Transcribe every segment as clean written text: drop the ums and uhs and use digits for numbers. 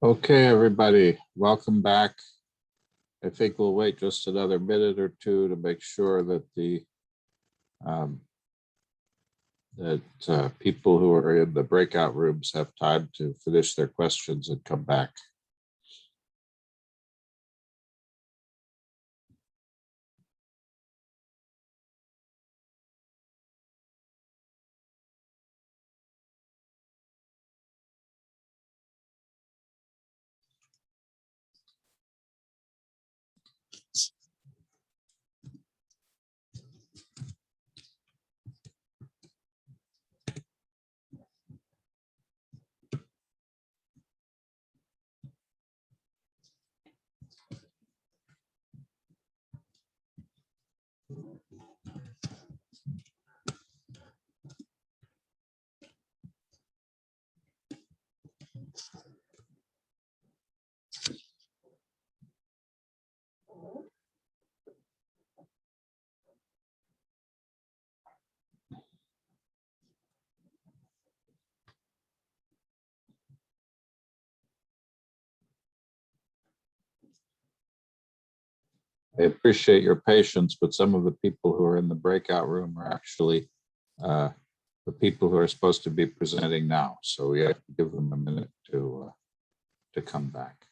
Okay, everybody, welcome back. I think we'll wait just another minute or two to make sure that people who are in the breakout rooms have time to finish their questions and come back. I appreciate your patience, but some of the people who are in the breakout room are actually the people who are supposed to be presenting now. So we have to give them a minute to come back.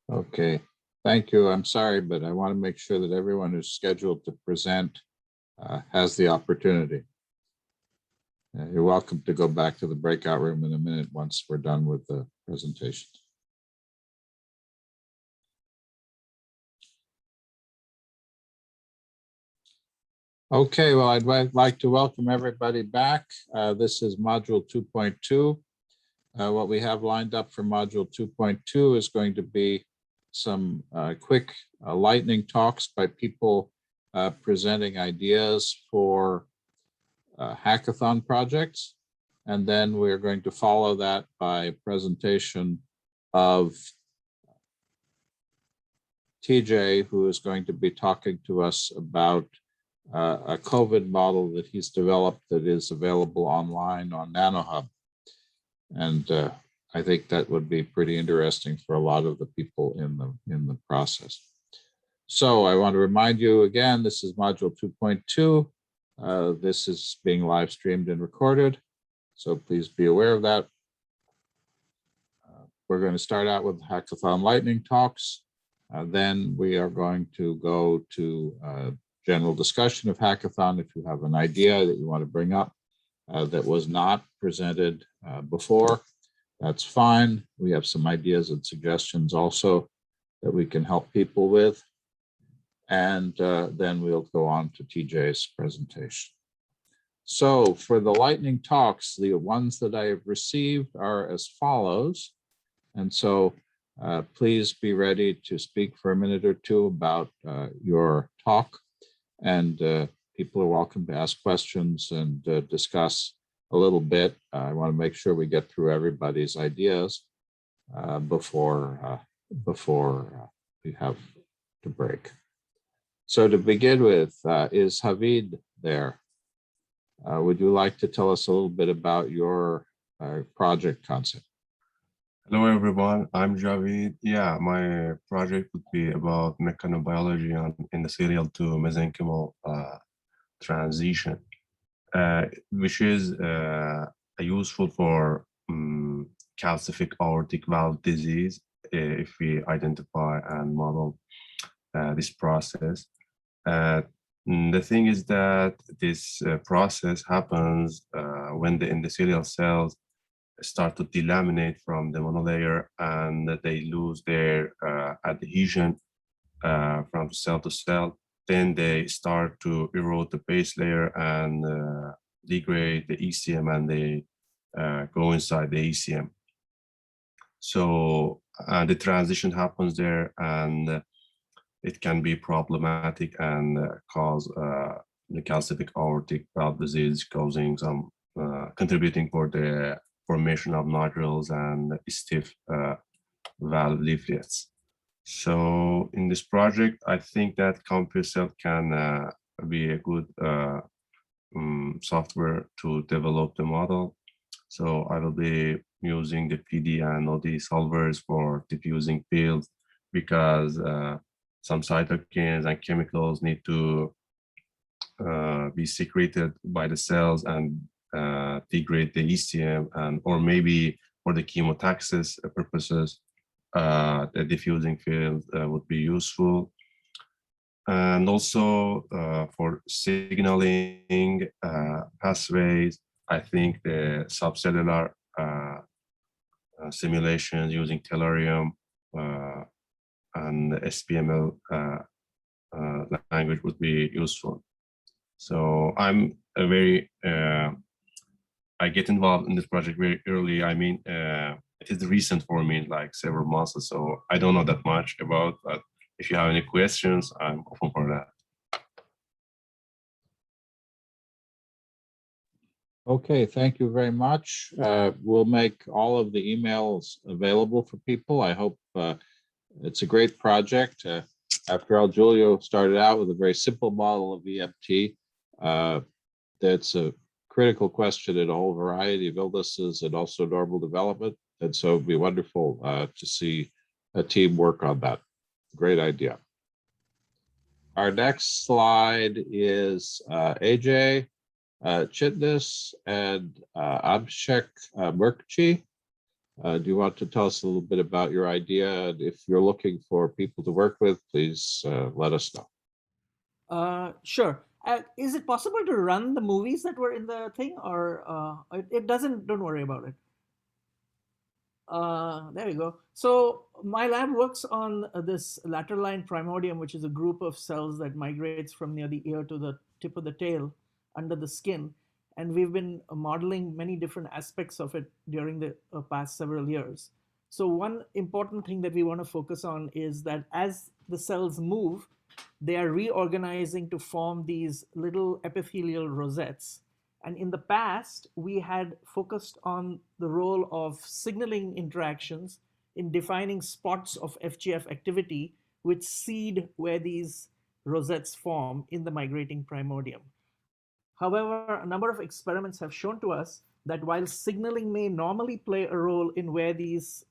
Okay, thank you. I'm sorry, but I want to make sure that everyone who's scheduled to present has the opportunity. You're welcome to go back to the breakout room in a minute once we're done with the presentation. Okay, well, I'd like to welcome everybody back. This is Module 2.2. What we have lined up for Module 2.2 is going to be some quick lightning talks by people presenting ideas for hackathon projects. And then we're going to follow that by a presentation of TJ, who is going to be talking to us about a COVID model that he's developed that is available online on NanoHub. And I think that would be pretty interesting for a lot of the people in the process. So I want to remind you again, this is Module 2.2. This is being live streamed and recorded, so please be aware of that. We're going to start out with Hackathon lightning talks. Then we are going to go to general discussion of Hackathon. If you have an idea that you want to bring up that was not presented before, that's fine. We have some ideas and suggestions also that we can help people with. And then we'll go on to TJ's presentation. So for the lightning talks, the ones that I have received are as follows. And so please be ready to speak for a minute or two about your talk. And people are welcome to ask questions and discuss a little bit. I want to make sure we get through everybody's ideas before we have to break. So to begin with, is Javid there? Would you like to tell us a little bit about your project concept? Hello everyone, I'm Javid. Yeah, my project would be about mechanobiology on endothelial to mesenchymal transition, which is useful for calcific aortic valve disease if we identify and model this process. Uh, the thing is that this process happens when the endothelial cells start to delaminate from the monolayer and they lose their adhesion from cell to cell. Then they start to erode the base layer and degrade the ECM, and they go inside the ECM. So the transition happens there, and it can be problematic and cause the calcific aortic valve disease, causing some contributing for the formation of nodules and stiff valve leaflets. So in this project, I think that CompuCell can be a good software to develop the model. So I will be using the PD and OD solvers for diffusing fields because some cytokines and chemicals need to be secreted by the cells and degrade the ECM, and or maybe for the chemotaxis purposes, the diffusing field would be useful. And also for signaling pathways, I think the subcellular simulations using tellurium and SPML language would be useful. So I'm a very, I get involved in this project very early. I mean, it is recent for me, like several months, so I don't know that much about, but if you have any questions, I'm open for that. Okay, thank you very much. We'll make all of the emails available for people. I hope it's a great project. After all, Giulio started out with a very simple model of EMT. That's a critical question in a whole variety of illnesses and also normal development. And so it'd be wonderful to see a team work on that. Great idea. Our next slide is Ajay, Chitnis, and Abishek Mukerjee. Do you want to tell us a little bit about your idea? And if you're looking for people to work with, please let us know. Sure. Is it possible to run the movies that were in the thing, or it doesn't? Don't worry about it. There we go. So my lab works on this lateral primordium, which is a group of cells that migrates from near the ear to the tip of the tail under the skin. And we've been modeling many different aspects of it during the past several years. So one important thing that we want to focus on is that as the cells move, they are reorganizing to form these little epithelial rosettes. And in the past, we had focused on the role of signaling interactions in defining spots of FGF activity which seed where these rosettes form in the migrating primordium. However, a number of experiments have shown to us that while signaling may normally play a role in where these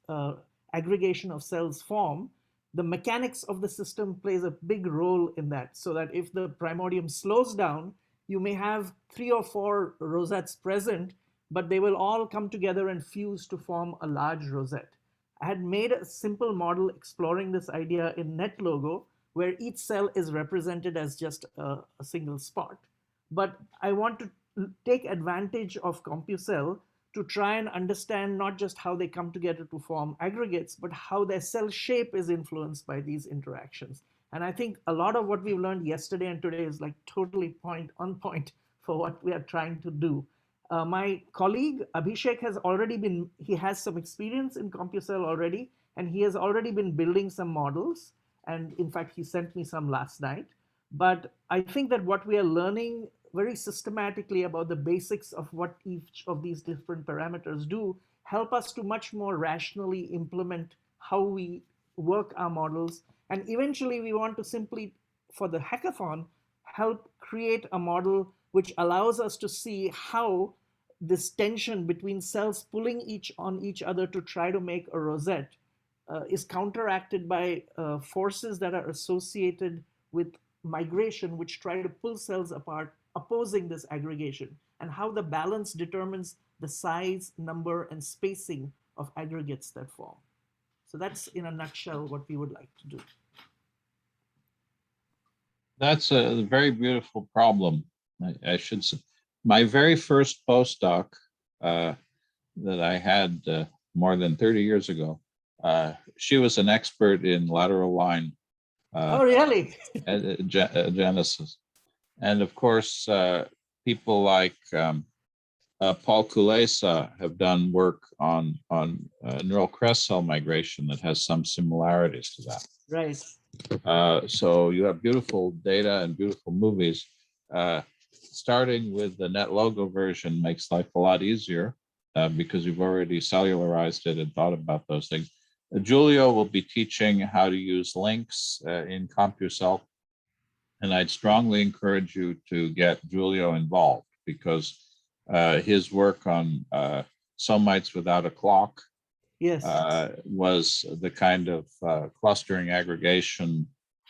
aggregation of cells form, the mechanics of the system plays a big role in that. So that if the primordium slows down, you may have 3 or 4 rosettes present, but they will all come together and fuse to form a large rosette. I had made a simple model exploring this idea in NetLogo, where each cell is represented as just a single spot. But I want to take advantage of CompuCell to try and understand not just how they come together to form aggregates, but how their cell shape is influenced by these interactions. And I think a lot of what we've learned yesterday and today is like totally point on point for what we are trying to do. My colleague Abishek has already been, he has some experience in CompuCell already, and he has already been building some models. And in fact, he sent me some last night. But I think that what we are learning very systematically about the basics of what each of these different parameters do help us to much more rationally implement how we work our models. And eventually, we want to simply, for the hackathon, help create a model which allows us to see how this tension between cells pulling on each other to try to make a rosette is counteracted by forces that are associated with migration, which try to pull cells apart, opposing this aggregation, and how the balance determines the size, number, and spacing of aggregates that form. So that's in a nutshell what we would like to do. That's a very beautiful problem. I should say. My very first postdoc that I had more than 30 years ago, she was an expert in lateral line Oh, really? genesis. And of course, people like Paul Kulesa have done work on neural crest cell migration that has some similarities to that. Right. So you have beautiful data and beautiful movies. Starting with the NetLogo version makes life a lot easier because you've already cellularized it and thought about those things. Julio will be teaching how to use links in CompuCell. And I'd strongly encourage you to get Julio involved because his work on somites without a clock Yes. was the kind of clustering aggregation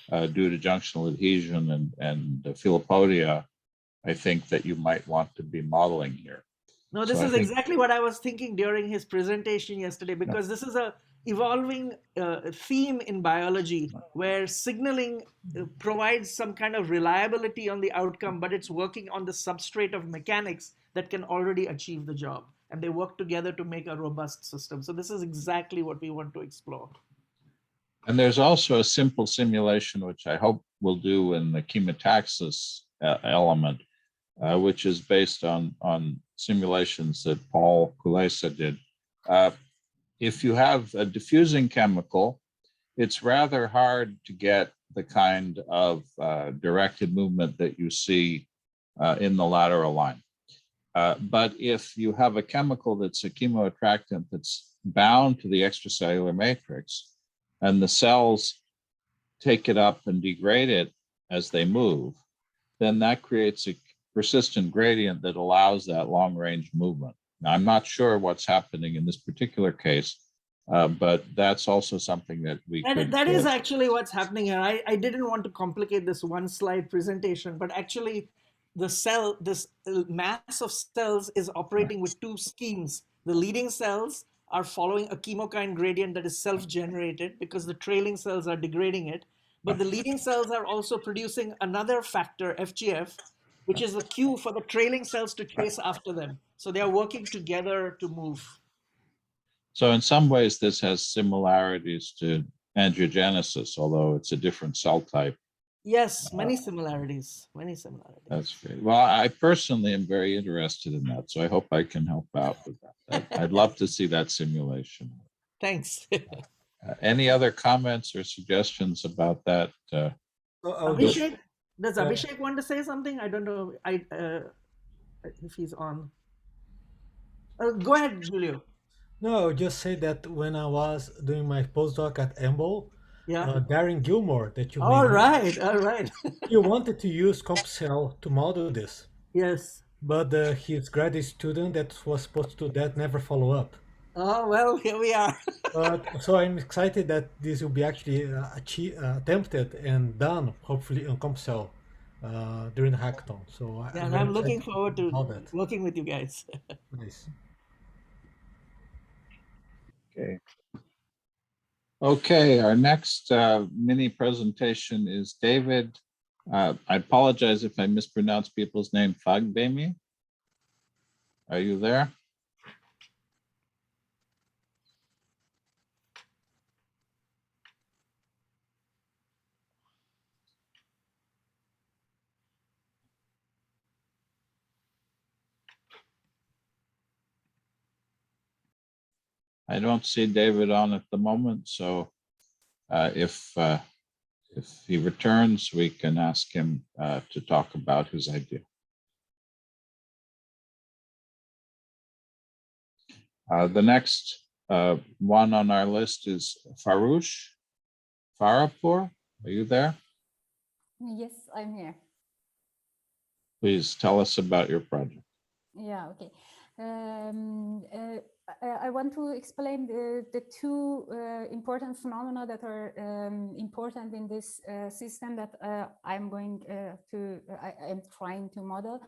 due to junctional adhesion and filopodia, I think that you might want to be modeling here. No, this So is I think, exactly what I was thinking during his presentation yesterday, because this is a evolving theme in biology where signaling provides some kind of reliability on the outcome, but it's working on the substrate of mechanics that can already achieve the job. And they work together to make a robust system. So this is exactly what we want to explore. and there's also a simple simulation, which I hope we'll do in the chemotaxis element, which is based on simulations that Paul Kulesa did. If you have a diffusing chemical, it's rather hard to get the kind of directed movement that you see in the lateral line. But if you have a chemical that's a chemoattractant that's bound to the extracellular matrix, and the cells take it up and degrade it as they move, then that creates a persistent gradient that allows that long-range movement. Now, I'm not sure what's happening in this particular case, but that's also something that we could... That is actually what's happening here. I didn't want to complicate this one slide presentation, but actually this mass of cells is operating with two schemes. The leading cells are following a chemokine gradient that is self-generated because the trailing cells are degrading it. But the leading cells are also producing another factor, FGF, which is the cue for the trailing cells to chase after them. So they are working together to move. So in some ways, this has similarities to angiogenesis, although it's a different cell type. Yes, many similarities, many similarities. That's great. Well, I personally am very interested in that, so I hope I can help out with that. I'd love to see that simulation. Thanks. Any other comments or suggestions about that? Abishek, does Abishek want to say something? I don't know if he's on. Go ahead, Julio. No, I would just say that when I was doing my postdoc at EMBO, Yeah. Darren Gilmore, that you All may right, all right. he wanted to use CompCell to model this, Yes. but his graduate student that was supposed to do that never follow up. Oh, well, here we are. So I'm excited that this will be actually attempted and done, hopefully on CompCell during the hackathon. So Yeah, and I'm looking forward to working with you guys. Nice. Okay. Okay, our next mini presentation is David. I apologize if I mispronounce people's name. Fagbemi, are you there? I don't see David on at the moment, so if he returns, we can ask him to talk about his idea. The next one on our list is Farnoush Farahpur. Are you there? Yes, I'm here. Please tell us about your project. Yeah, okay. I want to explain the two important phenomena that are important in this system that I am trying to model.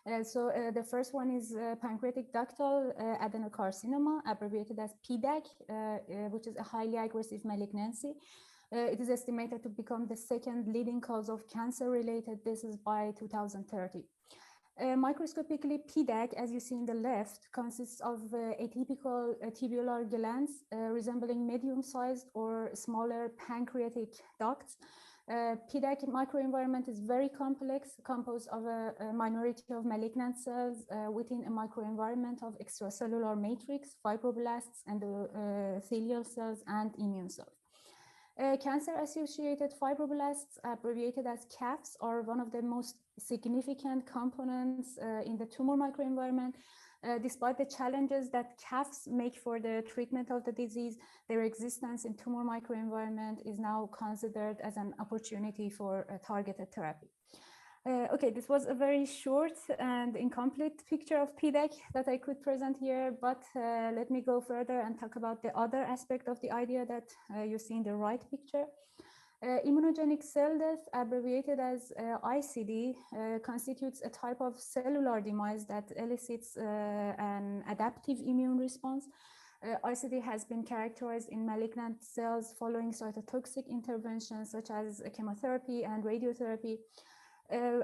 The first one is pancreatic ductal adenocarcinoma, abbreviated as PDAC, which is a highly aggressive malignancy. It is estimated to become the second leading cause of cancer-related deaths by 2030. Microscopically, PDAC, as you see in the left, consists of atypical tubular glands resembling medium-sized or smaller pancreatic ducts. PDAC microenvironment is very complex, composed of a minority of malignant cells within a microenvironment of extracellular matrix, fibroblasts, endothelial cells, and immune cells. Cancer-associated fibroblasts, abbreviated as CAFs, are one of the most significant components in the tumor microenvironment. Despite the challenges that CAFs make for the treatment of the disease, their existence in tumor microenvironment is now considered as an opportunity for targeted therapy. Okay, this was a very short and incomplete picture of PDAC that I could present here, but let me go further and talk about the other aspect of the idea that you see in the right picture. Immunogenic cell death, abbreviated as ICD, constitutes a type of cellular demise that elicits an adaptive immune response. ICD has been characterized in malignant cells following cytotoxic interventions such as chemotherapy and radiotherapy.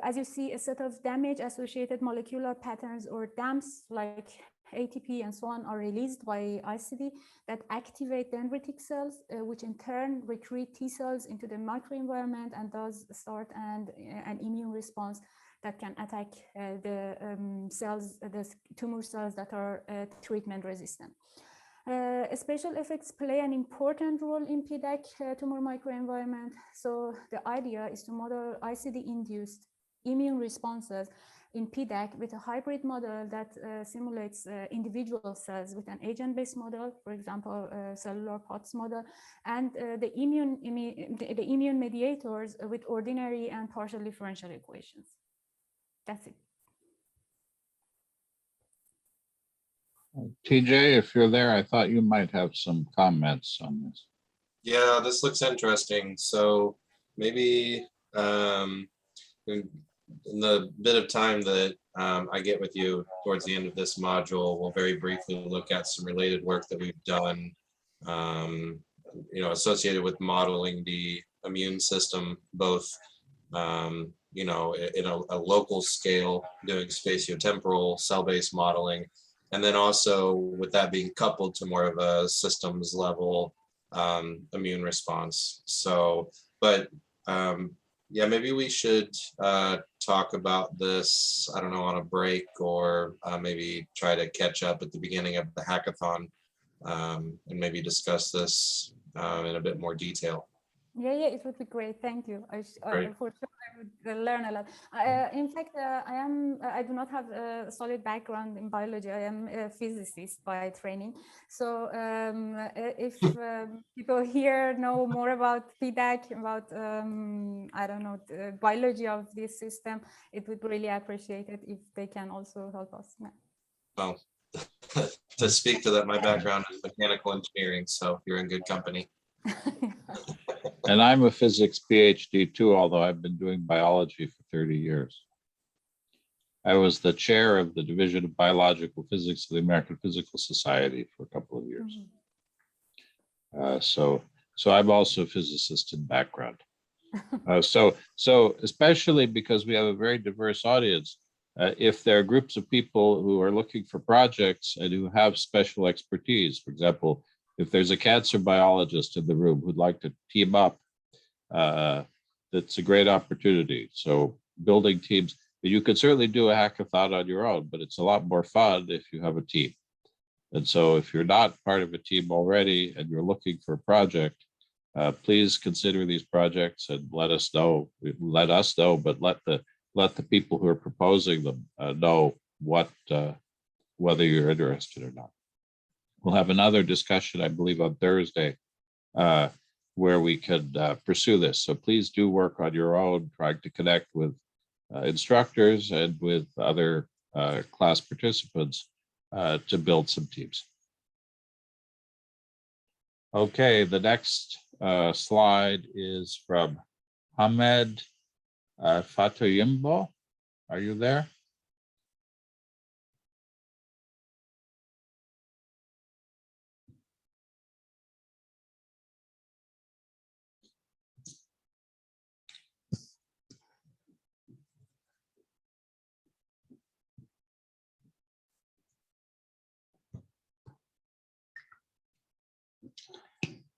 As you see, a set of damage-associated molecular patterns or DAMPs like ATP and so on are released by ICD that activate dendritic cells, which in turn recruit T cells into the microenvironment and thus start an immune response that can attack the tumor cells that are treatment resistant. Special effects play an important role in PDAC tumor microenvironment. So the idea is to model ICD-induced immune responses in PDAC with a hybrid model that simulates individual cells with an agent-based model, for example, cellular POTS model, and the immune mediators with ordinary and partial differential equations. That's it. TJ, if you're there, I thought you might have some comments on this. Yeah, this looks interesting. So maybe in the bit of time that I get with you towards the end of this module, we'll very briefly look at some related work that we've done, associated with modeling the immune system, both, in a local scale, doing spatiotemporal cell-based modeling, and then also with that being coupled to more of a systems level immune response. So, but yeah, maybe we should talk about this, I don't know, on a break, or maybe try to catch up at the beginning of the hackathon and maybe discuss this in a bit more detail. Yeah, it would be great. Thank you. For sure, I would learn a lot. In fact, I do not have a solid background in biology. I am a physicist by training. So if people here know more about PDAC, about, I don't know, the biology of this system, it would really appreciate it if they can also help us. Yeah. Well, to speak to that, my background is mechanical engineering, so you're in good company. And I'm a physics PhD too, although I've been doing biology for 30 years. I was the chair of the Division of Biological Physics of the American Physical Society for a couple of years. So I'm also a physicist in background. So especially because we have a very diverse audience, if there are groups of people who are looking for projects and who have special expertise, for example, if there's a cancer biologist in the room who'd like to team up, that's a great opportunity. So building teams, you could certainly do a hackathon on your own, but it's a lot more fun if you have a team. And so if you're not part of a team already and you're looking for a project, please consider these projects and let us know, but let the people who are proposing them know whether you're interested or not. We'll have another discussion, I believe, on Thursday, where we could pursue this. So please do work on your own, trying to connect with instructors and with other class participants to build some teams. Okay, the next slide is from Ahmed Fatmi. Are you there?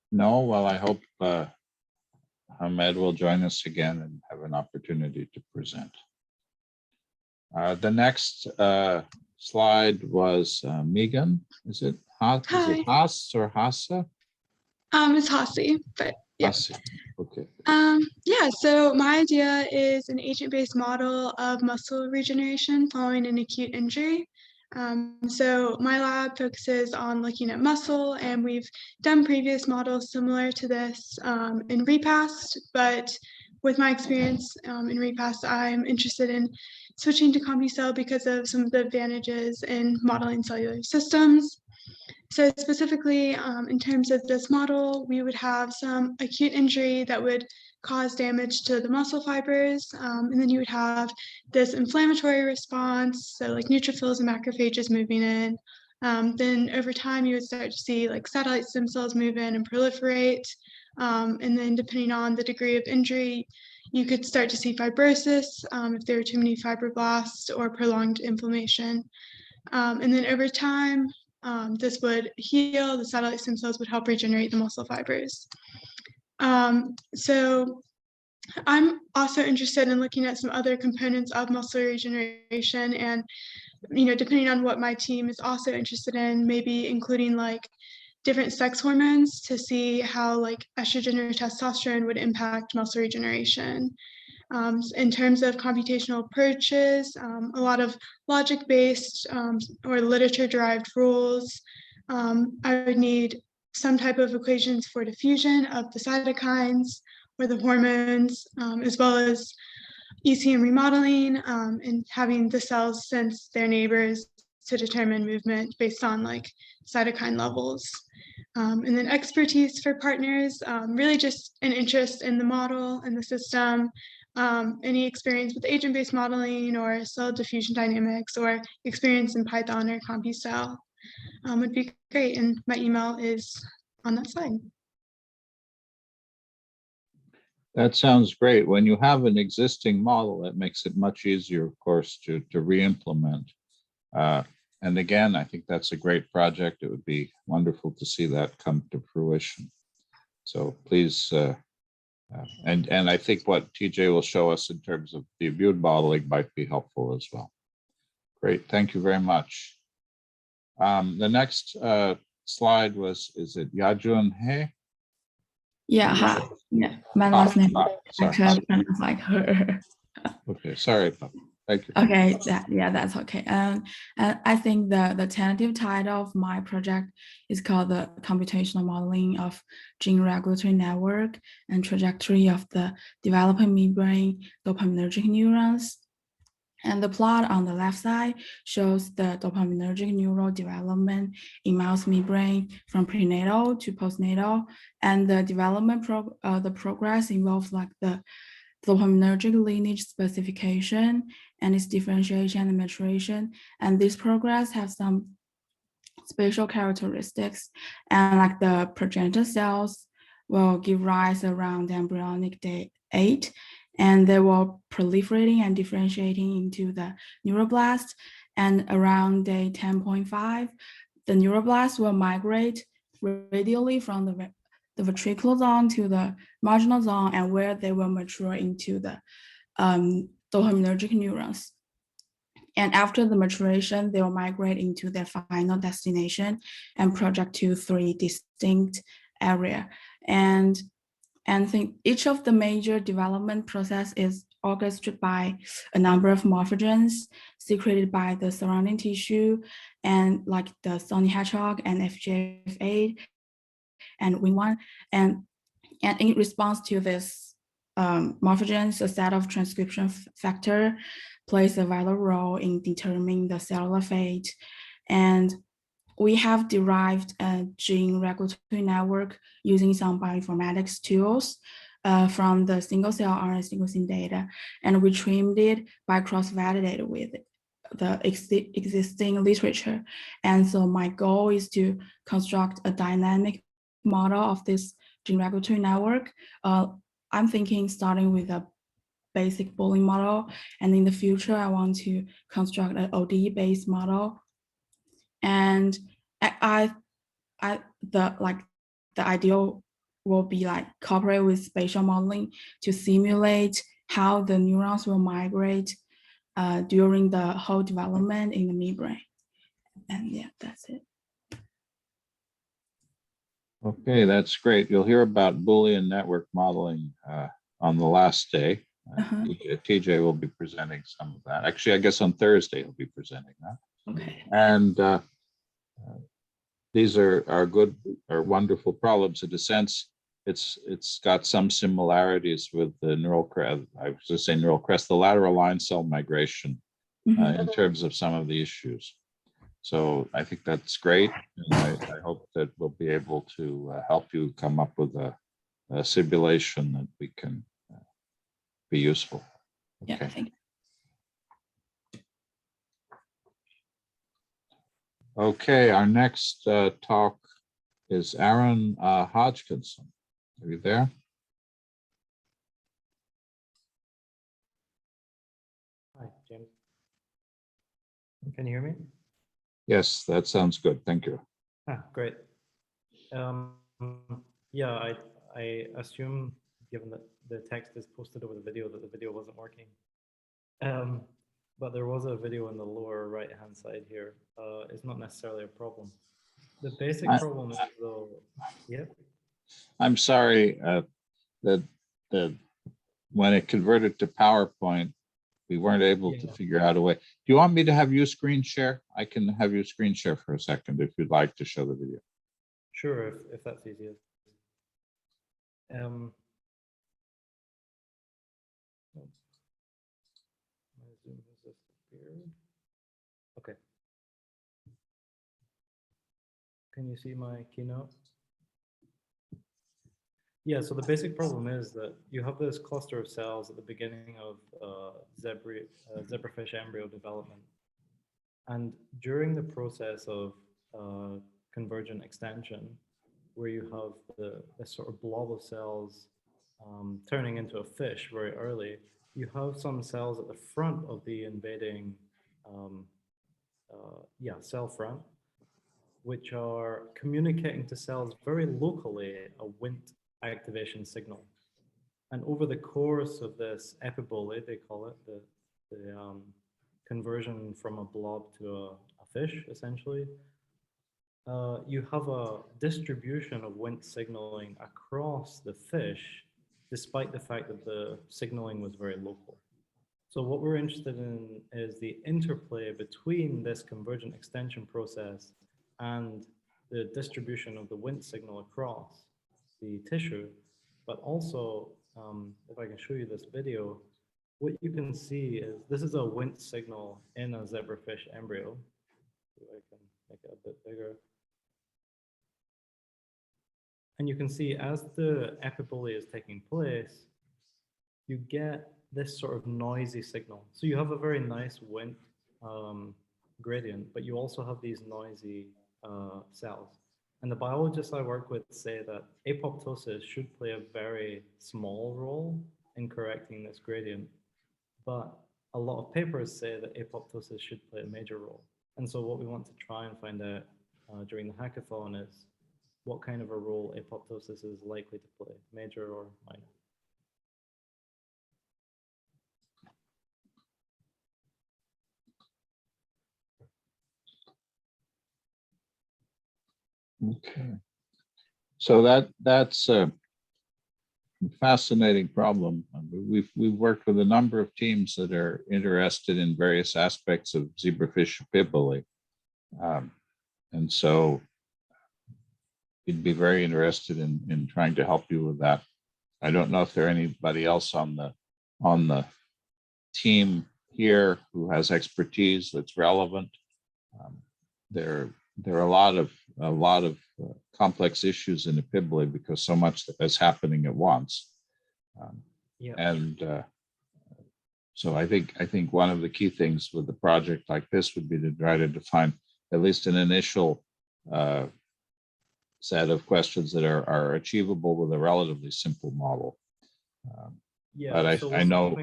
No, well, I hope Ahmed will join us again and have an opportunity to present. The next slide was Meegan. Is it Haas or Hassa? It's Hossie, but yeah. Hassi. Okay. Yeah, so my idea is an agent-based model of muscle regeneration following an acute injury. So my lab focuses on looking at muscle, and we've done previous models similar to this in Repast, but with my experience in Repast, I'm interested in switching to CompuCell because of some of the advantages in modeling cellular systems. So specifically, in terms of this model, we would have some acute injury that would cause damage to the muscle fibers, and then you would have this inflammatory response, so like neutrophils and macrophages moving in. Then over time, you would start to see like satellite stem cells move in and proliferate, and then depending on the degree of injury, you could start to see fibrosis if there were too many fibroblasts or prolonged inflammation. And then over time, this would heal, the satellite stem cells would help regenerate the muscle fibers. So I'm also interested in looking at some other components of muscle regeneration, and depending on what my team is also interested in, maybe including like different sex hormones to see how like estrogen or testosterone would impact muscle regeneration. In terms of computational approaches, a lot of logic-based or literature-derived rules. I would need some type of equations for diffusion of the cytokines or the hormones, as well as ECM remodeling and having the cells sense their neighbors to determine movement based on like cytokine levels. And then expertise for partners, really just an interest in the model and the system, any experience with agent-based modeling or cell diffusion dynamics or experience in Python or CompuCell would be great. And my email is on that slide. That sounds great. When you have an existing model, that makes it much easier, of course, to re-implement. And again, I think that's a great project. It would be wonderful to see that come to fruition. So please, and I think what TJ will show us in terms of the immune modeling might be helpful as well. Great, thank you very much. The next slide was, is it Yajun He? Yeah, yeah, my last name Sorry. pronounced like her. Okay, sorry, thank you. Okay, yeah, that's okay. And I think the tentative title of my project is called the computational modeling of gene regulatory network and trajectory of the developing midbrain dopaminergic neurons. And the plot on the left side shows the dopaminergic neural development in mouse midbrain from prenatal to postnatal, and the development the progress involves like the dopaminergic lineage specification and its differentiation and maturation. And this progress has some spatial characteristics, and like the progenitor cells will give rise around embryonic day 8, and they will proliferating and differentiating into the neuroblast, and around day 10.5, the neuroblast will migrate radially from the ventricular zone to the marginal zone, and where they will mature into the dopaminergic neurons. And after the maturation, they will migrate into their final destination and project to 3 distinct areas. And I think each of the major development process is orchestrated by a number of morphogens secreted by the surrounding tissue, and like the Sony hedgehog and FGF8 and Wing1. And in response to this morphogens, a set of transcription factor plays a vital role in determining the cellular fate. And we have derived a gene regulatory network using some bioinformatics tools from the single cell RNA sequencing data, and we trimmed it by cross-validated with the existing literature. And so my goal is to construct a dynamic model of this gene regulatory network. I'm thinking starting with a basic Boolean model, and in the future, I want to construct an ODE-based model. And the ideal will be like cooperate with spatial modeling to simulate how the neurons will migrate during the whole development in the midbrain. And yeah, that's it. Okay, that's great. You'll hear about Boolean network modeling on the last day. TJ will be presenting some of that. Actually, I guess on Thursday he'll be presenting that. Okay. And these are good or wonderful problems. In a sense, it's got some similarities with the neural crest. I was just saying neural crest, the lateral line cell migration in terms of some of the issues. So I think that's great, and I hope that we'll be able to help you come up with a simulation that we can be useful. Okay. Yeah, thank you. Okay, our next talk is Arran Hodgkinson. Are you there? Hi, James. Can you hear me? Yes, that sounds good. Thank you. Great. Yeah, I assume, given that the text is posted over the video, that the video wasn't working. But there was a video in the lower right-hand side here. It's not necessarily a problem. The basic problem is though, yeah. I'm sorry that when it converted to PowerPoint, we weren't able to figure out a way. Do you want me to have you screen share? I can have you screen share for a second if you'd like to show the video. Sure, if that's easier. My Zoom has disappeared. Okay. Can you see my keynote? Yeah, so the basic problem is that you have this cluster of cells at the beginning of zebrafish embryo development. And during the process of convergent extension, where you have this sort of blob of cells turning into a fish very early, you have some cells at the front of the invading cell front, which are communicating to cells very locally a Wnt activation signal. And over the course of this epibole, they call it, the conversion from a blob to a fish, essentially, you have a distribution of Wnt signaling across the fish, despite the fact that the signaling was very local. So what we're interested in is the interplay between this convergent extension process and the distribution of the Wnt signal across the tissue. But also, if I can show you this video, what you can see is this is a Wnt signal in a zebrafish embryo. If I can make it a bit bigger. And you can see as the epibole is taking place, you get this sort of noisy signal. So you have a very nice Wnt gradient, but you also have these noisy cells. And the biologists I work with say that apoptosis should play a very small role in correcting this gradient. But a lot of papers say that apoptosis should play a major role. And so what we want to try and find out during the hackathon is what kind of a role apoptosis is likely to play, major or minor. Okay. So that's a fascinating problem. We've worked with a number of teams that are interested in various aspects of zebrafish epibole. And so we'd be very interested in trying to help you with that. I don't know if there anybody else on the team here who has expertise that's relevant. there are a lot of complex issues in epithelial because so much is happening at once. Yeah. And so I think one of the key things with a project like this would be to try to define at least an initial set of questions that are achievable with a relatively simple model. Yeah. But So I know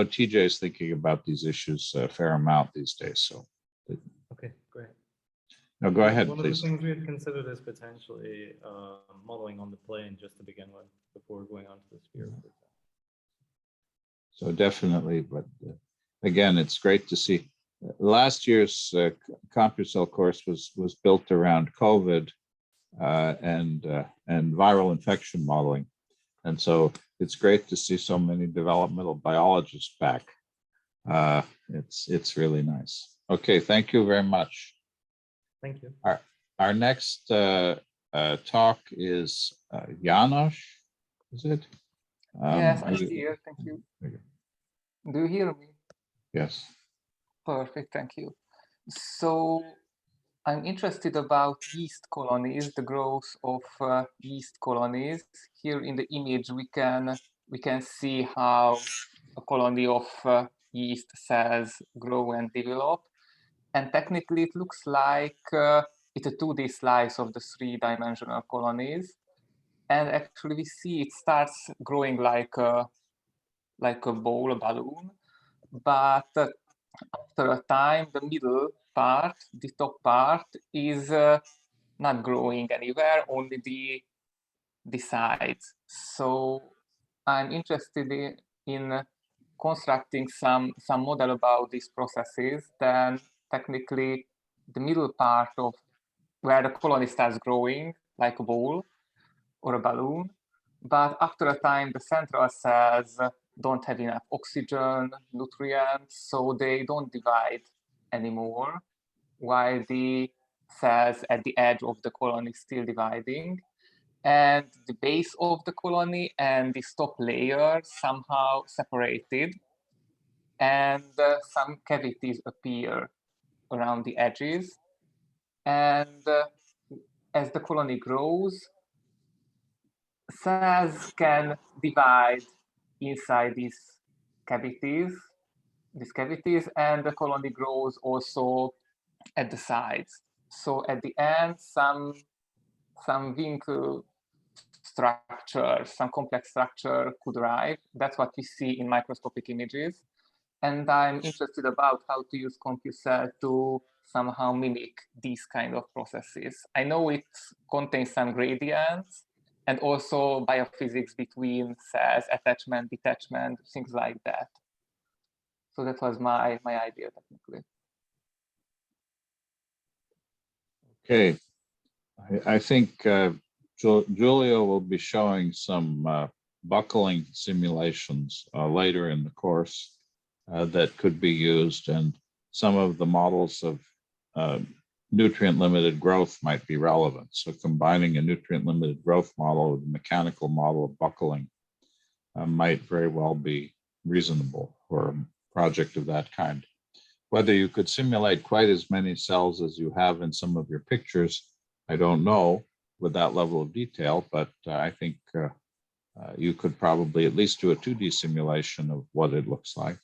TJ is thinking about these issues a fair amount these days. So okay, great. no, go ahead, One please. of the things we had considered is potentially modeling on the plane just to begin with before going on to the sphere. So definitely, but again, it's great to see. Last year's CompuCell course was built around COVID and viral infection modeling, and so it's great to see so many developmental biologists back. It's really nice. Okay, thank you very much. Thank you. Our next talk is Janos, is it? Yes, I'm here. Thank you. Do you hear me? Yes. Perfect. Thank you. So I'm interested about yeast colonies, the growth of yeast colonies. Here in the image, we can see how a colony of yeast cells grow and develop. And technically, it looks like it's a 2D slice of the three-dimensional colonies. And actually, we see it starts growing like a ball, a balloon. But after a time, the middle part, the top part, is not growing anywhere, only the sides. So I'm interested in constructing some model about these processes. Then technically, the middle part of where the colony starts growing, like a ball or a balloon, but after a time, the central cells don't have enough oxygen, nutrients, so they don't divide anymore, while the cells at the edge of the colony still dividing. And the base of the colony and the top layer somehow separated, and some cavities appear around the edges. And as the colony grows, cells can divide inside these cavities, and the colony grows also at the sides. So at the end, some Winkel structure, some complex structure could arrive. That's what we see in microscopic images. And I'm interested about how to use CompuCell to somehow mimic these kind of processes. I know it contains some gradients, and also biophysics between cells, attachment, detachment, things like that. So that was my idea technically. Okay, I think Julio will be showing some buckling simulations later in the course that could be used, and some of the models of nutrient-limited growth might be relevant. So combining a nutrient-limited growth model with a mechanical model of buckling might very well be reasonable for a project of that kind. Whether you could simulate quite as many cells as you have in some of your pictures, I don't know with that level of detail, but I think you could probably at least do a 2D simulation of what it looks like.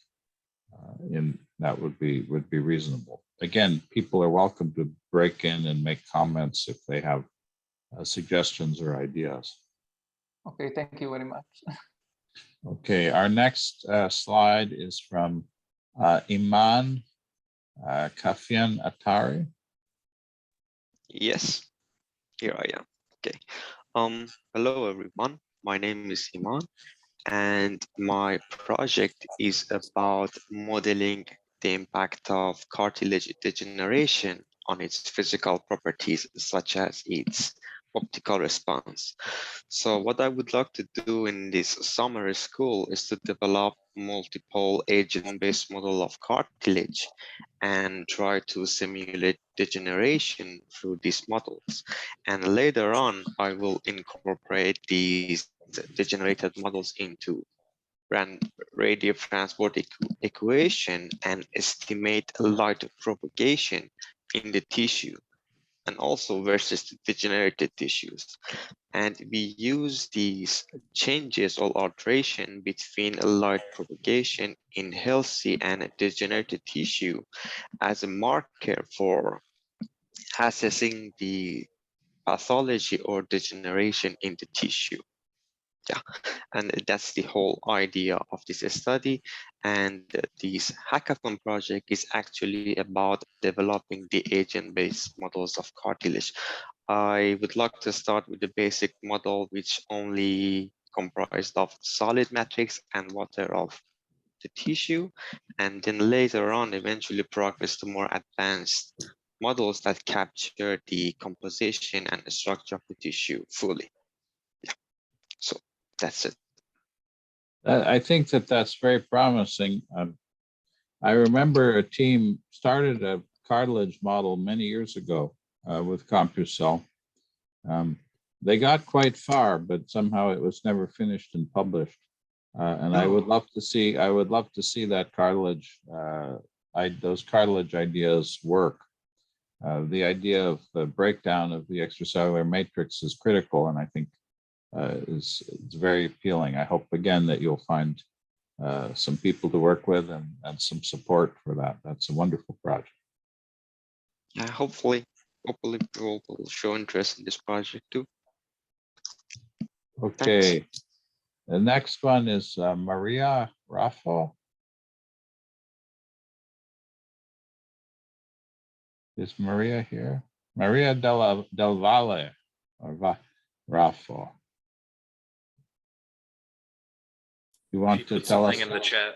And that would be reasonable. Again, people are welcome to break in and make comments if they have suggestions or ideas. Okay, thank you very much. Okay, our next slide is from Iman Kafian-Attari. Yes, here I am. Okay. Hello everyone. My name is Iman, and my project is about modeling the impact of cartilage degeneration on its physical properties, such as its optical response. So what I would like to do in this summer school is to develop multiple agent-based model of cartilage and try to simulate degeneration through these models. And later on, I will incorporate these degenerated models into radio transport equation and estimate light propagation in the tissue and also versus the degenerated tissues. And we use these changes or alteration between light propagation in healthy and degenerated tissue as a marker for assessing the pathology or degeneration in the tissue. Yeah, and that's the whole idea of this study. And this hackathon project is actually about developing the agent-based models of cartilage. I would like to start with the basic model, which only comprised of solid matrix and water of the tissue, and then later on eventually progress to more advanced models that capture the composition and the structure of the tissue fully. Yeah, so that's it. I think that that's very promising. I remember a team started a cartilage model many years ago with CompuCell. They got quite far, but somehow it was never finished and published. And I would love to see that cartilage, those cartilage ideas work. The idea of the breakdown of the extracellular matrix is critical, and I think it's very appealing. I hope again that you'll find some people to work with and some support for that. That's a wonderful project. Yeah, hopefully people will show interest in this project too. Okay. Thanks. The next one is Maria Raffo. Is Maria here? Maria Del Valle or Raffo. You want to tell us? In the chat.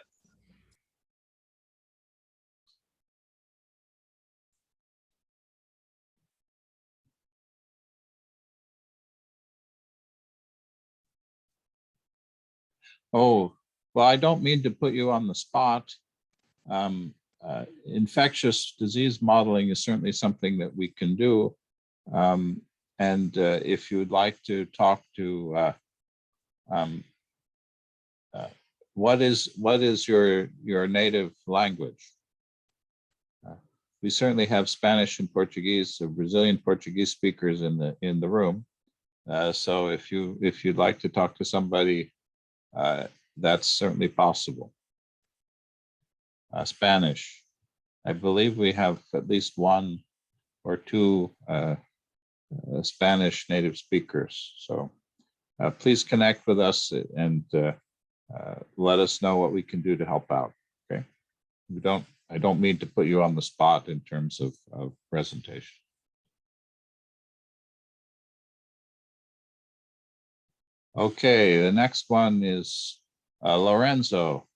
Oh, well, I don't mean to put you on the spot. Infectious disease modeling is certainly something that we can do. And if you'd like to talk to what is your native language? We certainly have Spanish and Portuguese, Brazilian Portuguese speakers in the room. So if you'd like to talk to somebody, that's certainly possible. Spanish, I believe we have at least one or two Spanish native speakers. So please connect with us and let us know what we can do to help out. Okay, I don't mean to put you on the spot in terms of presentation. Okay, the next one is Lorenzo.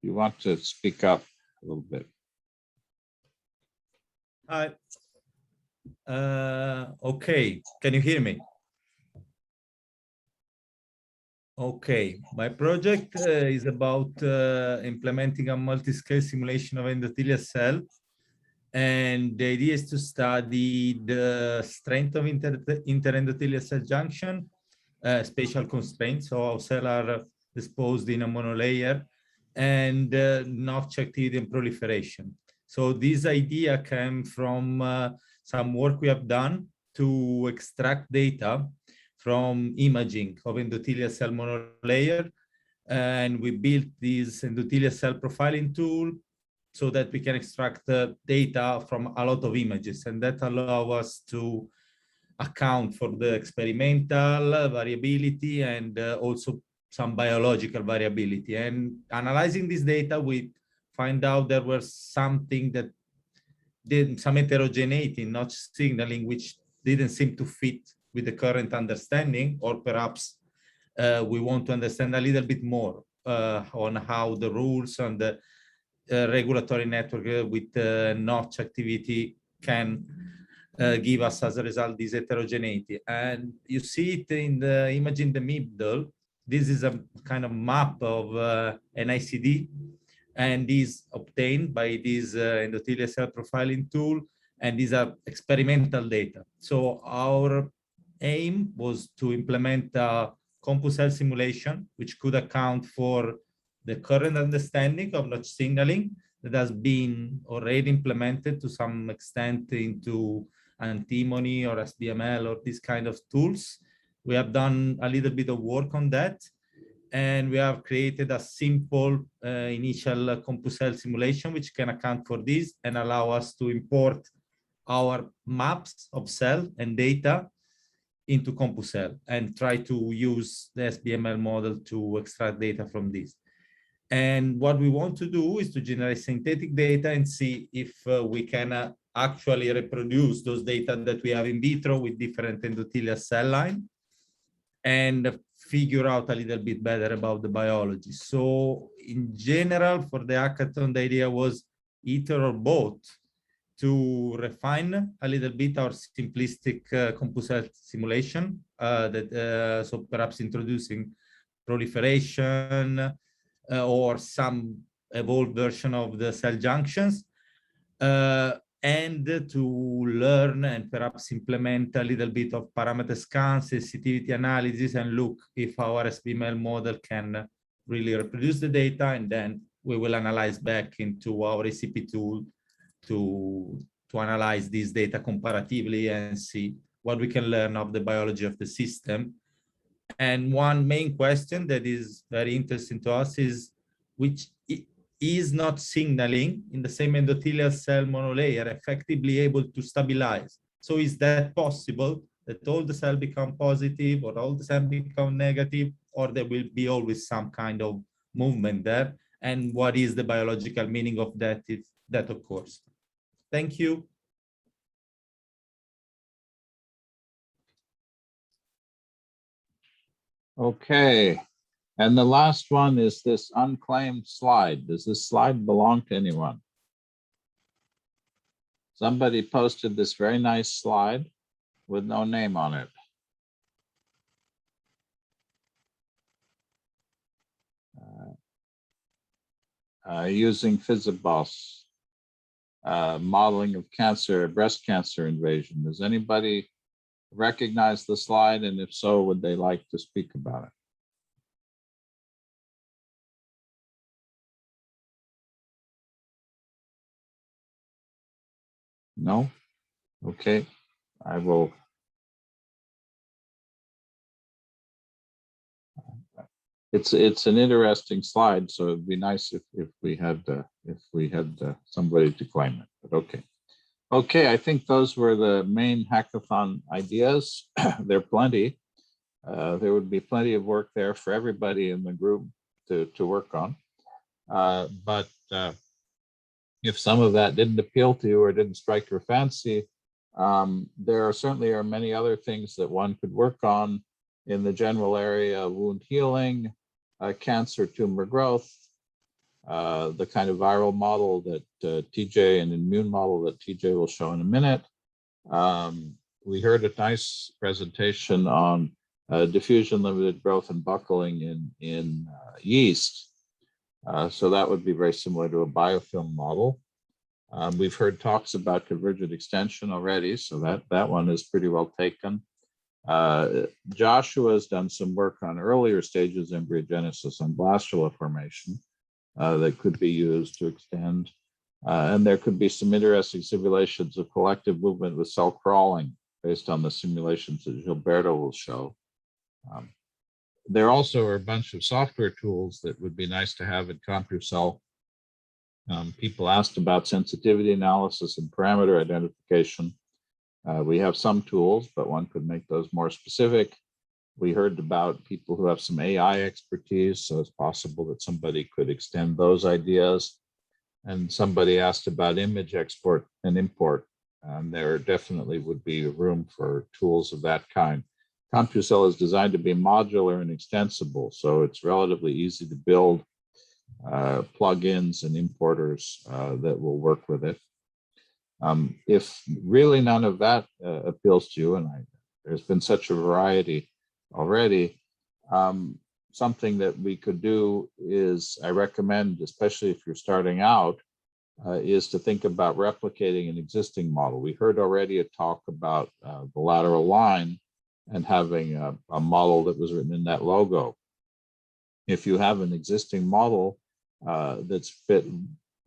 You want to speak up a little bit? Hi. Okay, can you hear me? Okay, my project is about implementing a multi-scale simulation of endothelial cell. And the idea is to study the strength of inter-endothelial cell junction, spatial constraints, so how cells are disposed in a monolayer, and notch activity and proliferation. So this idea came from some work we have done to extract data from imaging of endothelial cell monolayer. And we built this endothelial cell profiling tool so that we can extract data from a lot of images. And that allows us to account for the experimental variability and also some biological variability. And analyzing this data, we find out there was something that did some heterogeneity in notch signaling, which didn't seem to fit with the current understanding, or perhaps we want to understand a little bit more on how the rules and the regulatory network with notch activity can give us as a result this heterogeneity. And you see it in the image in the middle. This is a kind of map of an ICD, and is obtained by this endothelial cell profiling tool, and these are experimental data. So our aim was to implement a CompuCell simulation, which could account for the current understanding of notch signaling, that has been already implemented to some extent into antimony or SBML or these kind of tools. We have done a little bit of work on that, and we have created a simple initial CompuCell simulation which can account for this and allow us to import our maps of cell and data into CompuCell and try to use the SBML model to extract data from this. And what we want to do is to generate synthetic data and see if we can actually reproduce those data that we have in vitro with different endothelial cell line and figure out a little bit better about the biology. So in general, for the hackathon, the idea was either or both, to refine a little bit our simplistic CompuCell simulation, so perhaps introducing proliferation or some evolved version of the cell junctions, and to learn and perhaps implement a little bit of parameter scan, sensitivity analysis, and look if our SBML model can really reproduce the data, and then we will analyze back into our ACP tool to analyze this data comparatively and see what we can learn of the biology of the system. And one main question that is very interesting to us is which is not signaling in the same endothelial cell monolayer effectively able to stabilize. So is that possible that all the cells become positive or all the cells become negative, or there will be always some kind of movement there? And what is the biological meaning of that if that occurs? Thank you. Okay. And the last one is this unclaimed slide. Does this slide belong to anyone? Somebody posted this very nice slide with no name on it. Using Physibos, modeling of cancer, breast cancer invasion. Does anybody recognize the slide? And if so, would they like to speak about it? No? Okay, I will. It's an interesting slide, so it'd be nice if we had somebody to claim it. But okay. I think those were the main hackathon ideas. There are plenty. There would be plenty of work there for everybody in the group to work on. But if some of that didn't appeal to you or didn't strike your fancy, there certainly are many other things that one could work on in the general area of wound healing, cancer tumor growth, the kind of viral model that TJ and immune model that TJ will show in a minute. We heard a nice presentation on diffusion limited growth and buckling in yeast. So that would be very similar to a biofilm model. We've heard talks about convergent extension already, so that one is pretty well taken. Joshua has done some work on earlier stages of embryogenesis and blastula formation that could be used to extend. And there could be some interesting simulations of collective movement with cell crawling based on the simulations that Gilberto will show. There also are a bunch of software tools that would be nice to have in CompuCell. People asked about sensitivity analysis and parameter identification. We have some tools, but one could make those more specific. We heard about people who have some AI expertise, so it's possible that somebody could extend those ideas. And somebody asked about image export and import, and there definitely would be room for tools of that kind. CompuCell is designed to be modular and extensible, so it's relatively easy to build plugins and importers that will work with it. If really none of that appeals to you, and there's been such a variety already, something that we could do is, I recommend, especially if you're starting out, is to think about replicating an existing model. We heard already a talk about the lateral line and having a model that was written in that logo. If you have an existing model that's fit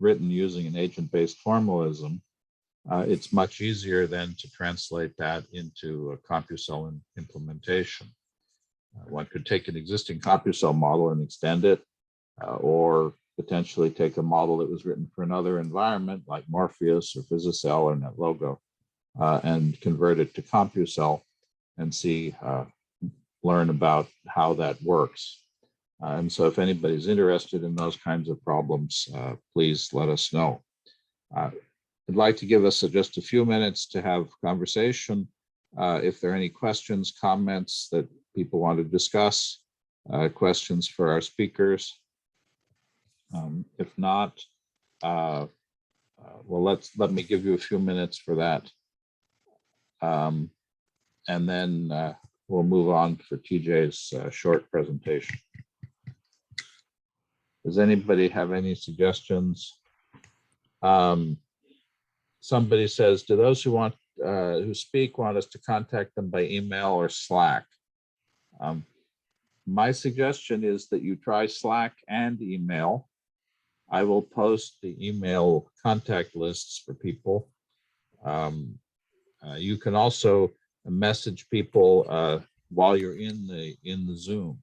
written using an agent-based formalism, it's much easier then to translate that into a CompuCell implementation. One could take an existing CompuCell model and extend it, or potentially take a model that was written for another environment like Morpheus or Physicell or NetLogo, and convert it to CompuCell and see, learn about how that works. And so if anybody's interested in those kinds of problems, please let us know. I'd like to give us just a few minutes to have conversation. If there are any questions, comments that people want to discuss, questions for our speakers. If not, well, let me give you a few minutes for that. And then we'll move on for TJ's short presentation. Does anybody have any suggestions? Somebody says, do those who speak want us to contact them by email or Slack? My suggestion is that you try Slack and email. I will post the email contact lists for people. You can also message people while you're in the Zoom.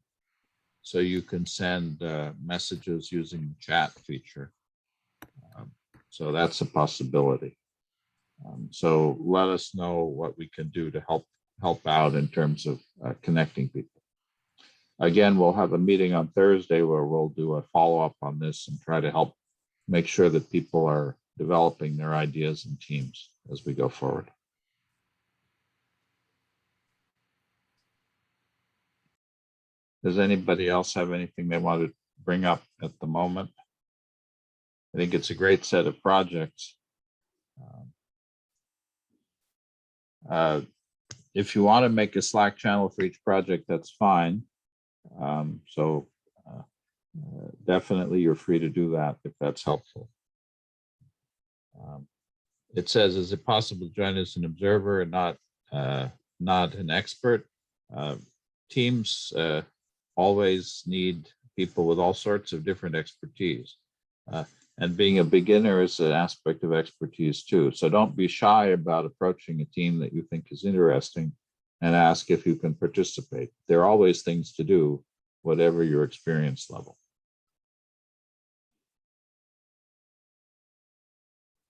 So you can send messages using the chat feature. So that's a possibility. So let us know what we can do to help out in terms of connecting people. Again, we'll have a meeting on Thursday where we'll do a follow-up on this and try to help make sure that people are developing their ideas in teams as we go forward. Does anybody else have anything they want to bring up at the moment? I think it's a great set of projects. If you want to make a Slack channel for each project, that's fine. Definitely you're free to do that if that's helpful. It says, is it possible to join as an observer and not an expert? Teams always need people with all sorts of different expertise. And being a beginner is an aspect of expertise too. So don't be shy about approaching a team that you think is interesting and ask if you can participate. There are always things to do, whatever your experience level.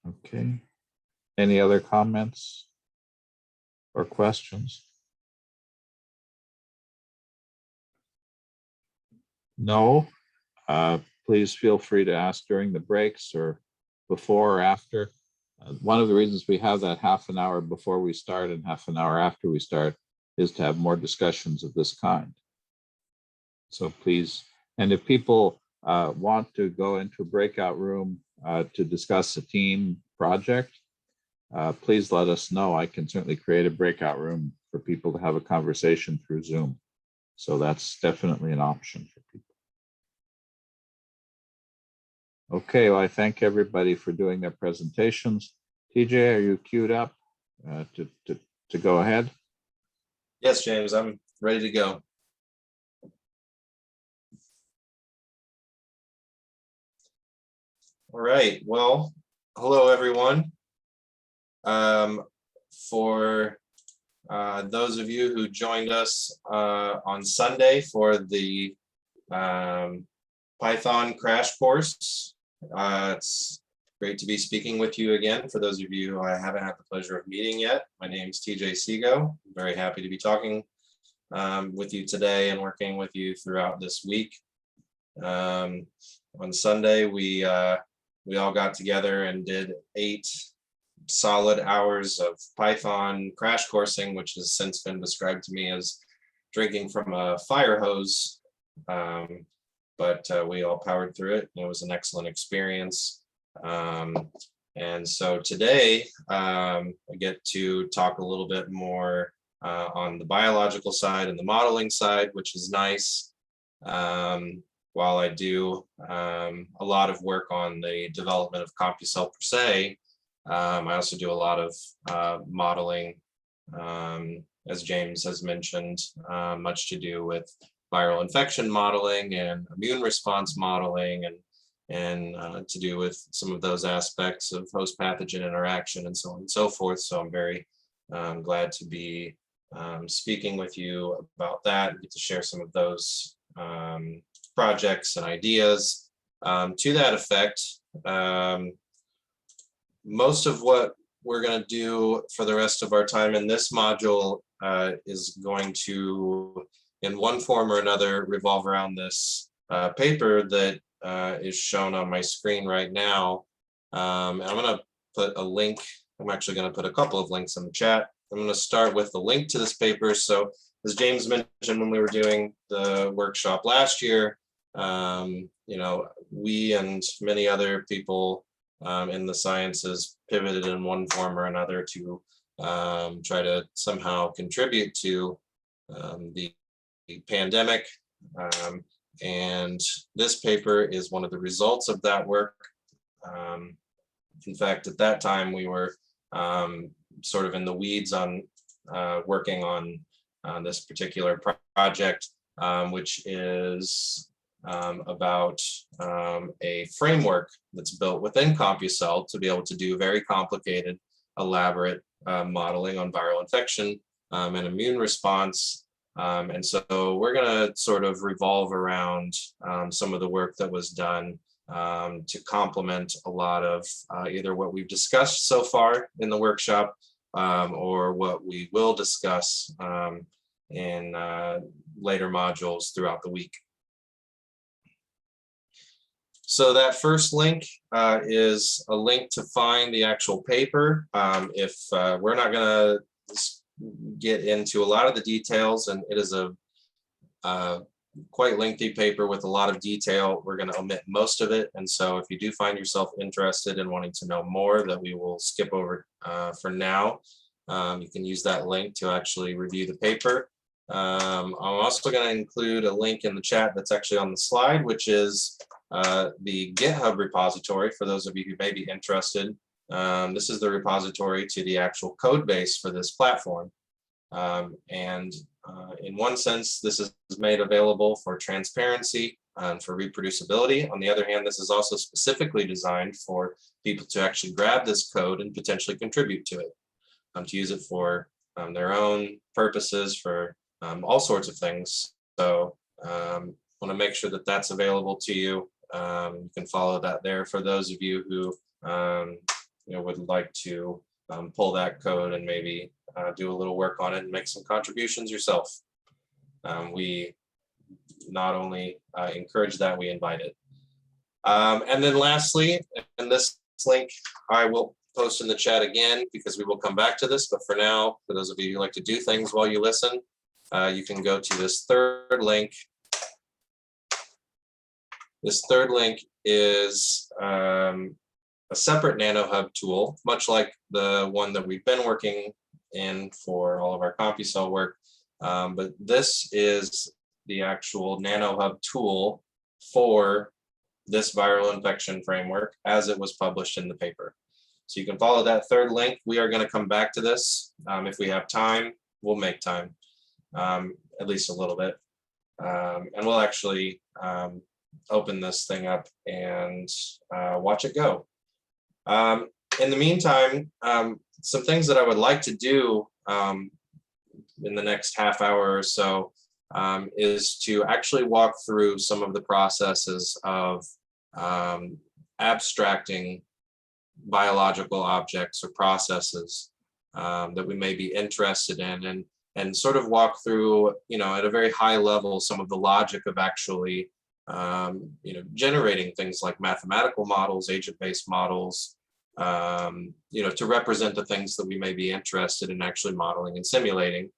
Okay. Any other comments or questions? No. Please feel free to ask during the breaks or before or after. One of the reasons we have that half an hour before we start and half an hour after we start is to have more discussions of this kind. So please, and if people want to go into a breakout room to discuss a team project, please let us know. I can certainly create a breakout room for people to have a conversation through Zoom. So that's definitely an option for people. Okay, well, I thank everybody for doing their presentations. TJ, are you queued up to go ahead? Yes, James, I'm ready to go. All right, well, hello, everyone. For those of you who joined us on Sunday for the Python crash course, it's great to be speaking with you again. For those of you who I haven't had the pleasure of meeting yet, my name is TJ Seago. I'm very happy to be talking with you today and working with you throughout this week. On Sunday, we all got together and did 8 solid hours of Python crash coursing, which has since been described to me as drinking from a fire hose. But we all powered through it. It was an excellent experience. And so today, I get to talk a little bit more on the biological side and the modeling side, which is nice. While I do a lot of work on the development of CompuCell per se, I also do a lot of modeling, as James has mentioned, much to do with viral infection modeling and immune response modeling and to do with some of those aspects of host pathogen interaction and so on and so forth. So I'm very glad to be speaking with you about that and get to share some of those projects and ideas. To that effect, most of what we're going to do for the rest of our time in this module is going to, in one form or another, revolve around this paper that is shown on my screen right now. And I'm going to put a link. I'm actually going to put a couple of links in the chat. I'm going to start with the link to this paper. So as James mentioned when we were doing the workshop last year, you know, we and many other people in the sciences pivoted in one form or another to try to somehow contribute to the pandemic. And this paper is one of the results of that work. In fact, at that time, we were sort of in the weeds on working on this particular project, which is about a framework that's built within CompuCell to be able to do very complicated, elaborate modeling on viral infection and immune response. And so we're going to sort of revolve around some of the work that was done to complement a lot of either what we've discussed so far in the workshop or what we will discuss in later modules throughout the week. So that first link is a link to find the actual paper. If we're not going to get into a lot of the details, and it is a quite lengthy paper with a lot of detail, we're going to omit most of it. And so if you do find yourself interested in wanting to know more, that we will skip over for now. You can use that link to actually review the paper. I'm also going to include a link in the chat that's actually on the slide, which is the GitHub repository for those of you who may be interested. This is the repository to the actual code base for this platform. And in one sense, this is made available for transparency and for reproducibility. On the other hand, this is also specifically designed for people to actually grab this code and potentially contribute to it, to use it for their own purposes, for all sorts of things. So want to make sure that that's available to you. You can follow that there for those of you who you know, would like to pull that code and maybe do a little work on it and make some contributions yourself. We not only encourage that, we invite it. And then lastly, and this link I will post in the chat again because we will come back to this, but for now, for those of you who like to do things while you listen, you can go to this third link. This third link is a separate NanoHub tool, much like the one that we've been working in for all of our CompuCell work. But this is the actual NanoHub tool for this viral infection framework as it was published in the paper. So you can follow that third link. We are going to come back to this. If we have time, we'll make time, at least a little bit. And we'll actually open this thing up and watch it go. In the meantime, some things that I would like to do in the next half hour or so is to actually walk through some of the processes of abstracting biological objects or processes that we may be interested in, and sort of walk through, you know, at a very high level, some of the logic of actually you know, generating things like mathematical models, agent-based models, you know, to represent the things that we may be interested in actually modeling and simulating.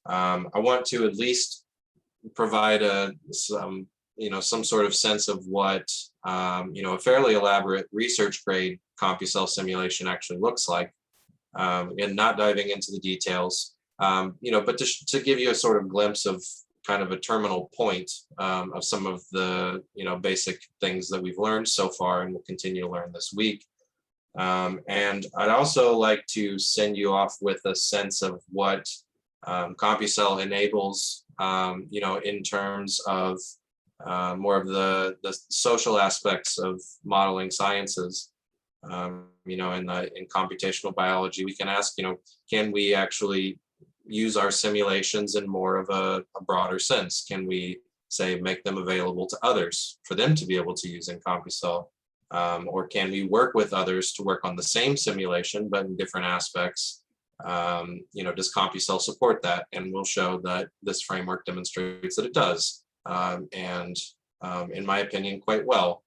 I want to at least provide some, you know, some sort of sense of what, you know, a fairly elaborate research grade CompuCell simulation actually looks like, and not diving into the details, you know, but to give you a sort of glimpse of kind of a terminal point of some of the, you know, basic things that we've learned so far and will continue to learn this week. And I'd also like to send you off with a sense of what CompuCell enables, you know, in terms of more of the social aspects of modeling sciences. You know, in computational biology, we can ask, you know, can we actually use our simulations in more of a broader sense? Can we say make them available to others for them to be able to use in CompuCell? Or can we work with others to work on the same simulation but in different aspects? You know, does CompuCell support that? And we'll show that this framework demonstrates that it does, and in my opinion, quite well.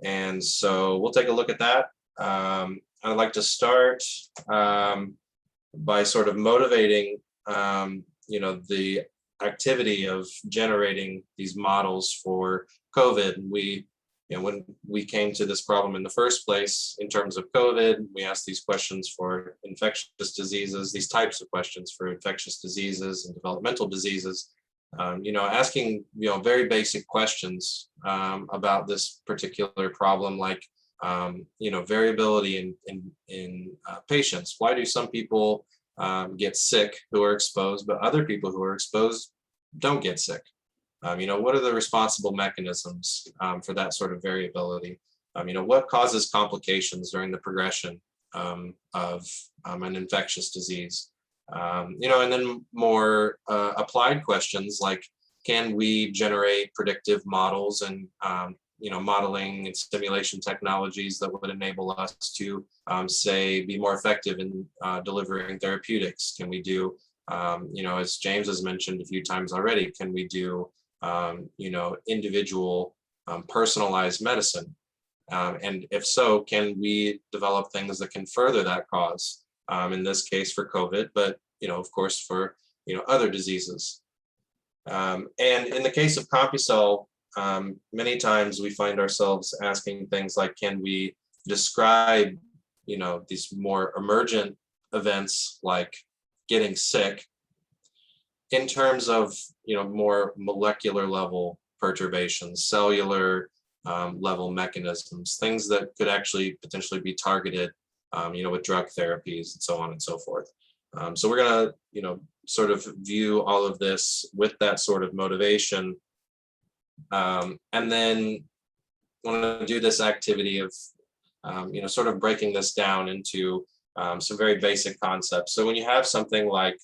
And so we'll take a look at that. I'd like to start by sort of motivating, you know, the activity of generating these models for COVID. We, you know, when we came to this problem in the first place in terms of COVID, we asked these questions for infectious diseases, these types of questions for infectious diseases and developmental diseases. You know, asking, you know, very basic questions about this particular problem, like, you know, variability in patients. Why do some people get sick who are exposed, but other people who are exposed don't get sick? You know, what are the responsible mechanisms for that sort of variability? You know, what causes complications during the progression of an infectious disease? You know, and then more applied questions like, can we generate predictive models and, you know, modeling and simulation technologies that would enable us to, say, be more effective in delivering therapeutics? Can we do, you know, as James has mentioned a few times already, can we do, you know, individual personalized medicine? And if so, can we develop things that can further that cause? In this case for COVID, but, you know, of course, for, you know, other diseases. And in the case of CompuCell, many times we find ourselves asking things like, can we describe, you know, these more emergent events like getting sick in terms of, you know, more molecular level perturbations, cellular level mechanisms, things that could actually potentially be targeted, you know, with drug therapies and so on and so forth. So we're going to, you know, sort of view all of this with that sort of motivation. And then I want to do this activity of, you know, sort of breaking this down into some very basic concepts. So when you have something like,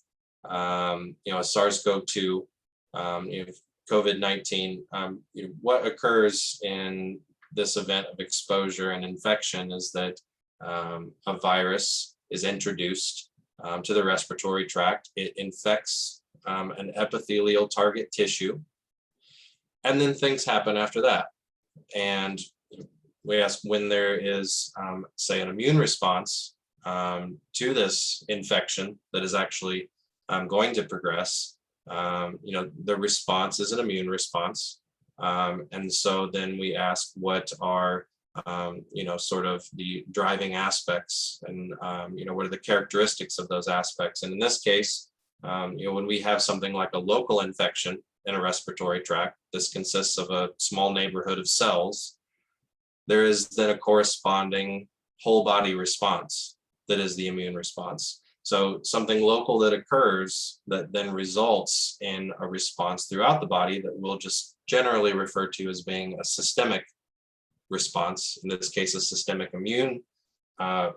you know, a SARS-CoV-2, you know, COVID-19, you know, what occurs in this event of exposure and infection is that a virus is introduced to the respiratory tract. It infects an epithelial target tissue, and then things happen after that. And we ask when there is, say, an immune response to this infection that is actually going to progress. You know, the response is an immune response. And so then we ask what are, you know, sort of the driving aspects and, you know, what are the characteristics of those aspects? And in this case, you know, when we have something like a local infection in a respiratory tract, this consists of a small neighborhood of cells. There is then a corresponding whole body response that is the immune response. So something local that occurs that then results in a response throughout the body that we'll just generally refer to as being a systemic response, in this case, a systemic immune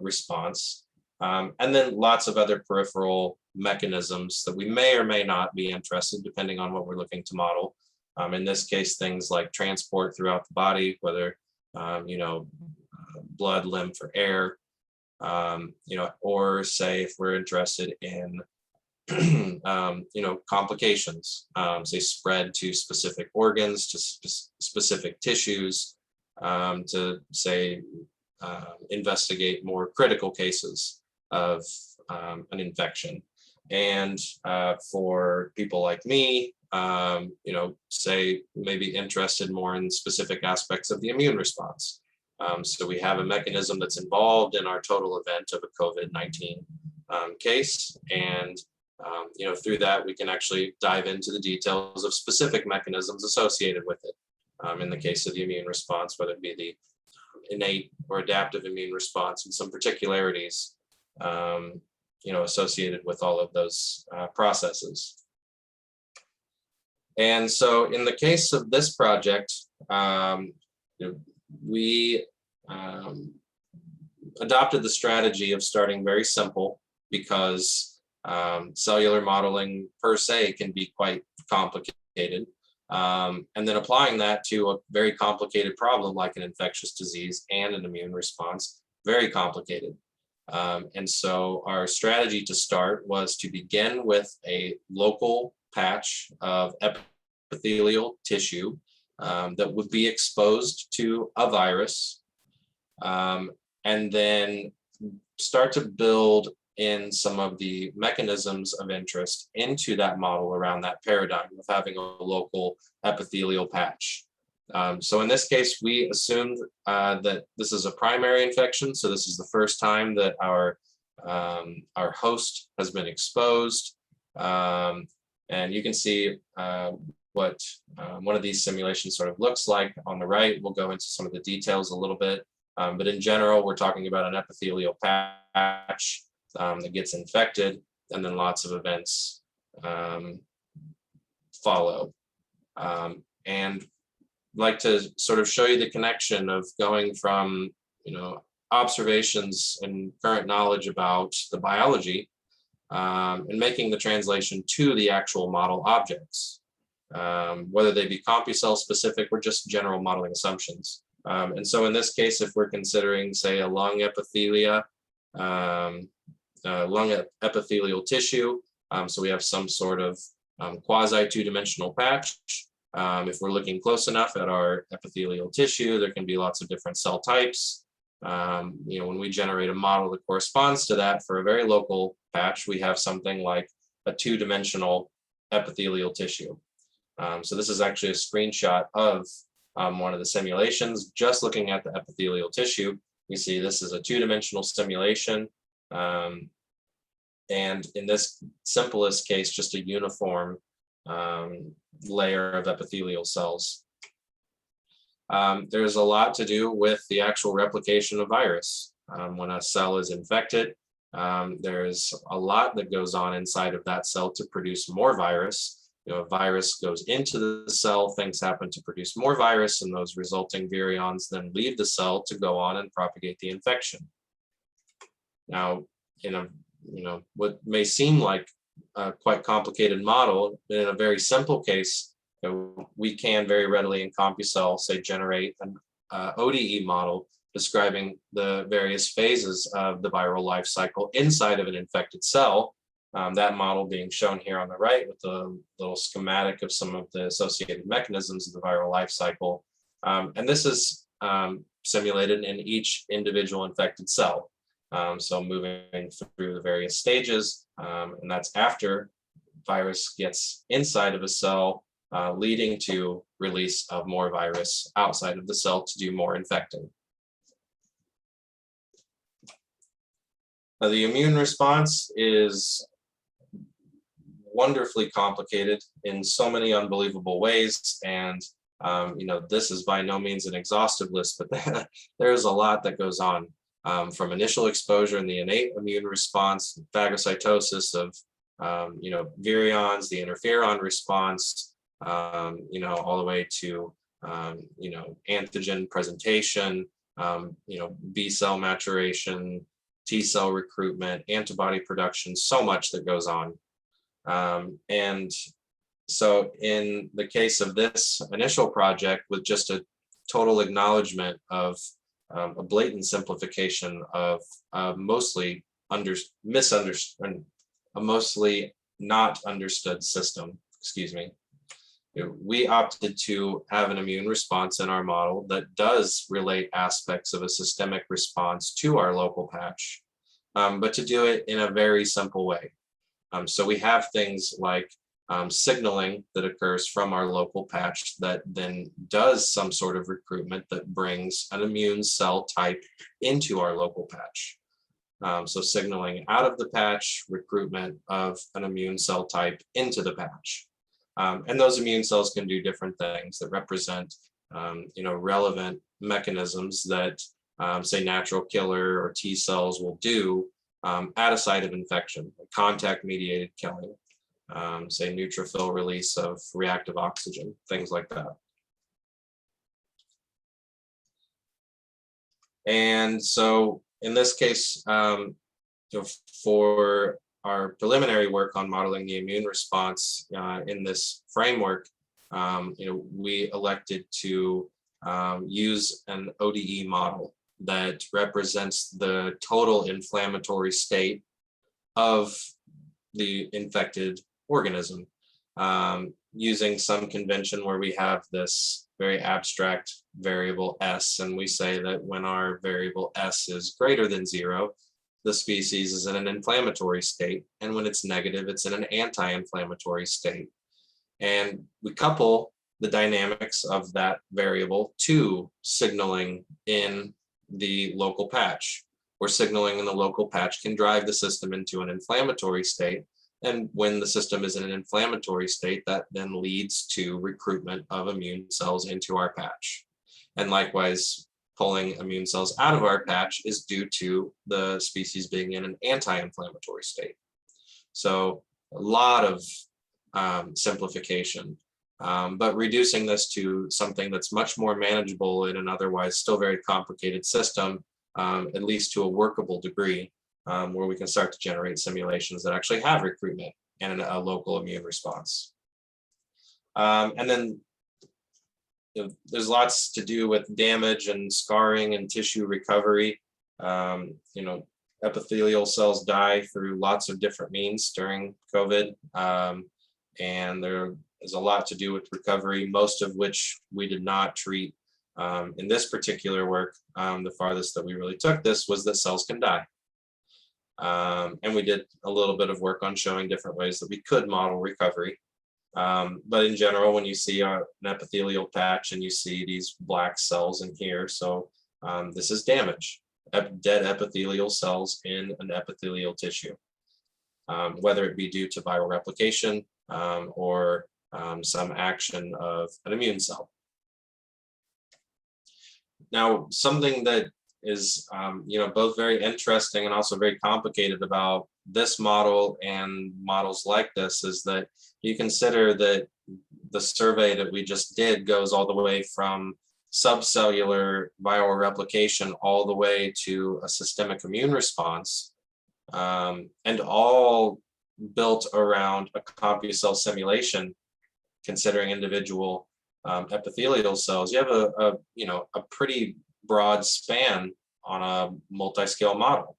response. And then lots of other peripheral mechanisms that we may or may not be interested, depending on what we're looking to model. In this case, things like transport throughout the body, whether, you know, blood, lymph, or air, you know, or say if we're interested in, you know, complications, say spread to specific organs, to specific tissues, to say investigate more critical cases of an infection. And for people like me, you know, say maybe interested more in specific aspects of the immune response. So we have a mechanism that's involved in our total event of a COVID-19 case. And, you know, through that, we can actually dive into the details of specific mechanisms associated with it. In the case of the immune response, whether it be the innate or adaptive immune response and some particularities, you know, associated with all of those processes. And so in the case of this project, we adopted the strategy of starting very simple because cellular modeling per se can be quite complicated. And then applying that to a very complicated problem like an infectious disease and an immune response, very complicated. And so our strategy to start was to begin with a local patch of epithelial tissue that would be exposed to a virus, and then start to build in some of the mechanisms of interest into that model around that paradigm of having a local epithelial patch. So in this case, we assumed that this is a primary infection. So this is the first time that our host has been exposed. And you can see what one of these simulations sort of looks like on the right. We'll go into some of the details a little bit. But in general, we're talking about an epithelial patch that gets infected, and then lots of events follow. And like to sort of show you the connection of going from, observations and current knowledge about the biology and making the translation to the actual model objects, whether they be CompuCell specific or just general modeling assumptions. And so in this case, if we're considering, say, a lung epithelia, lung epithelial tissue, so we have some sort of quasi two-dimensional patch. If we're looking close enough at our epithelial tissue, there can be lots of different cell types. When we generate a model that corresponds to that for a very local patch, we have something like a two-dimensional epithelial tissue. So this is actually a screenshot of one of the simulations, just looking at the epithelial tissue. You see this is a two-dimensional simulation. And in this simplest case, just a uniform layer of epithelial cells. There's a lot to do with the actual replication of virus. When a cell is infected, there's a lot that goes on inside of that cell to produce more virus. A virus goes into the cell, things happen to produce more virus, and those resulting virions then leave the cell to go on and propagate the infection. Now, in what may seem like a quite complicated model, in a very simple case, we can very readily in CompuCell, say, generate an ODE model describing the various phases of the viral life cycle inside of an infected cell. That model being shown here on the right with a little schematic of some of the associated mechanisms of the viral life cycle. And this is simulated in each individual infected cell. So moving through the various stages, and that's after virus gets inside of a cell, leading to release of more virus outside of the cell to do more infecting. Now, the immune response is wonderfully complicated in so many unbelievable ways, and this is by no means an exhaustive list, but there's a lot that goes on, from initial exposure and the innate immune response, phagocytosis of virions, the interferon response, all the way to antigen presentation, B cell maturation, T cell recruitment, antibody production, so much that goes on. And so in the case of this initial project, with just a total acknowledgement of a blatant simplification of mostly misunderstood, a mostly not understood system, we opted to have an immune response in our model that does relate aspects of a systemic response to our local patch, but to do it in a very simple way. So we have things like signaling that occurs from our local patch that then does some sort of recruitment that brings an immune cell type into our local patch. So signaling out of the patch, recruitment of an immune cell type into the patch. And those immune cells can do different things that represent relevant mechanisms that say natural killer or T cells will do at a site of infection, contact mediated killing. say neutrophil release of reactive oxygen, things like that. And so in this case, for our preliminary work on modeling the immune response in this framework, we elected to use an ODE model that represents the total inflammatory state of the infected organism, using some convention where we have this very abstract variable S, and we say that when our variable S is greater than 0, the species is in an inflammatory state, and when it's negative, it's in an anti-inflammatory state. And we couple the dynamics of that variable to signaling in the local patch, where signaling in the local patch can drive the system into an inflammatory state. And when the system is in an inflammatory state, that then leads to recruitment of immune cells into our patch. And likewise, pulling immune cells out of our patch is due to the species being in an anti-inflammatory state. So a lot of simplification, but reducing this to something that's much more manageable in an otherwise still very complicated system, at least to a workable degree, where we can start to generate simulations that actually have recruitment and a local immune response. And then there's lots to do with damage and scarring and tissue recovery. Epithelial cells die through lots of different means during COVID. And there is a lot to do with recovery, most of which we did not treat in this particular work. The farthest that we really took this was that cells can die. And we did a little bit of work on showing different ways that we could model recovery. But in general, when you see an epithelial patch and you see these black cells in here, so this is damage, dead epithelial cells in an epithelial tissue, whether it be due to viral replication or some action of an immune cell. Now, something that is both very interesting and also very complicated about this model and models like this is that you consider that the survey that we just did goes all the way from subcellular viral replication all the way to a systemic immune response, and all built around a CompuCell simulation considering individual epithelial cells. You have a pretty broad span on a multiscale model,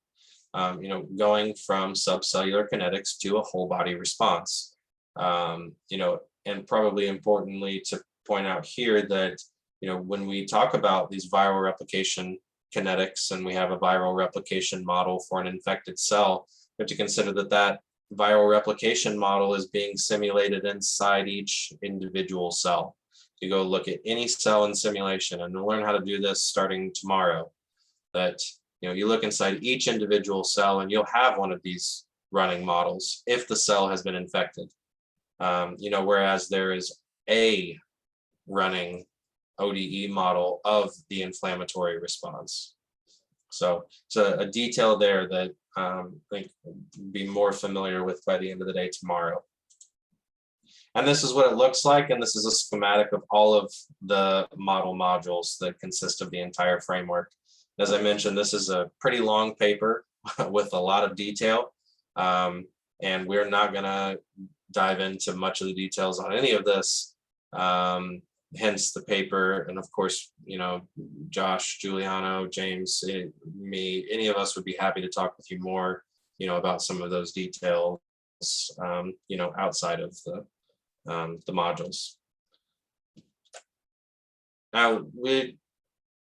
going from subcellular kinetics to a whole body response. And probably importantly to point out here that, when we talk about these viral replication kinetics and we have a viral replication model for an infected cell, we have to consider that that viral replication model is being simulated inside each individual cell. You go look at any cell in simulation, and we'll learn how to do this starting tomorrow, that you look inside each individual cell and you'll have one of these running models if the cell has been infected. Whereas there is a running ODE model of the inflammatory response. So it's a detail there that I think we'll be more familiar with by the end of the day tomorrow. And this is what it looks like, and this is a schematic of all of the model modules that consist of the entire framework. As I mentioned, this is a pretty long paper with a lot of detail, and we're not going to dive into much of the details on any of this, hence the paper. And of course, Josh, Giuliano, James, me, any of us would be happy to talk with you more, about some of those details, outside of the modules. Now, we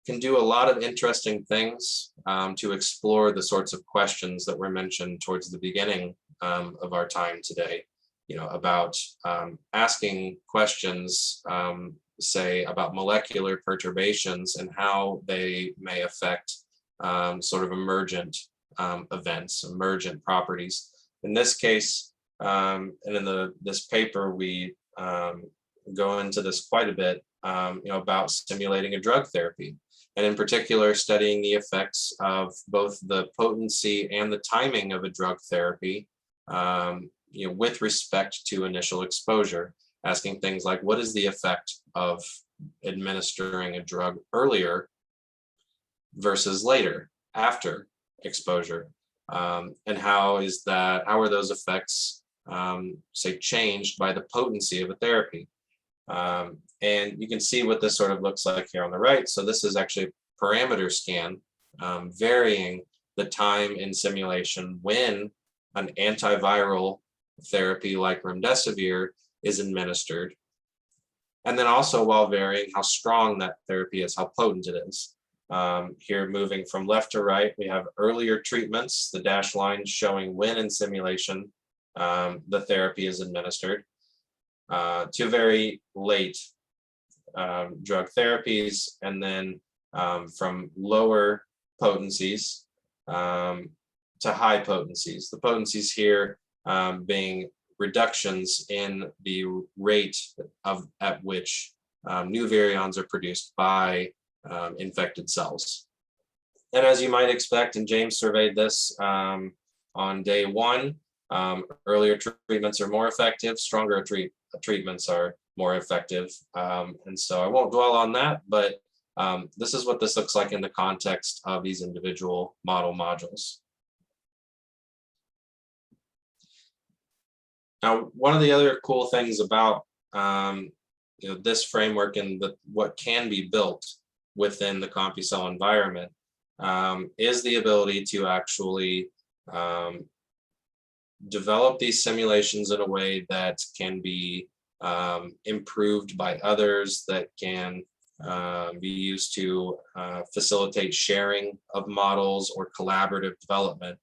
can do a lot of interesting things to explore the sorts of questions that were mentioned towards the beginning of our time today, about asking questions, say, about molecular perturbations and how they may affect sort of emergent events, emergent properties. In this case, and in this paper, we go into this quite a bit, about simulating a drug therapy, and in particular, studying the effects of both the potency and the timing of a drug therapy, with respect to initial exposure, asking things like, what is the effect of administering a drug earlier versus later, after exposure? And how are those effects, say, changed by the potency of a therapy? And you can see what this sort of looks like here on the right. So this is actually a parameter scan, varying the time in simulation when an antiviral therapy like remdesivir is administered. And then also while varying how strong that therapy is, how potent it is. Here, moving from left to right, we have earlier treatments, the dashed lines showing when in simulation the therapy is administered, to very late drug therapies, and then from lower potencies to high potencies. The potencies here being reductions in the rate at which new virions are produced by infected cells. And as you might expect, and James surveyed this on day one, earlier treatments are more effective, stronger treatments are more effective. And so I won't dwell on that, but this is what this looks like in the context of these individual model modules. Now, one of the other cool things about this framework and what can be built within the CompuCell environment is the ability to actually develop these simulations in a way that can be improved by others, that can be used to facilitate sharing of models or collaborative development.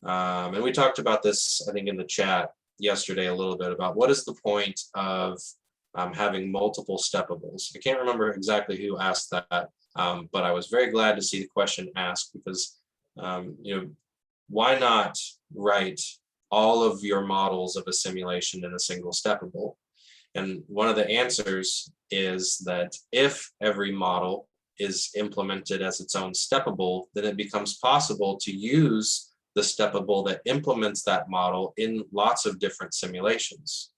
And we talked about this, I think, in the chat yesterday a little bit about what is the point of having multiple steppables. I can't remember exactly who asked that, but I was very glad to see the question asked, because why not write all of your models of a simulation in a single steppable? And one of the answers is that if every model is implemented as its own steppable, then it becomes possible to use the steppable that implements that model in lots of different simulations.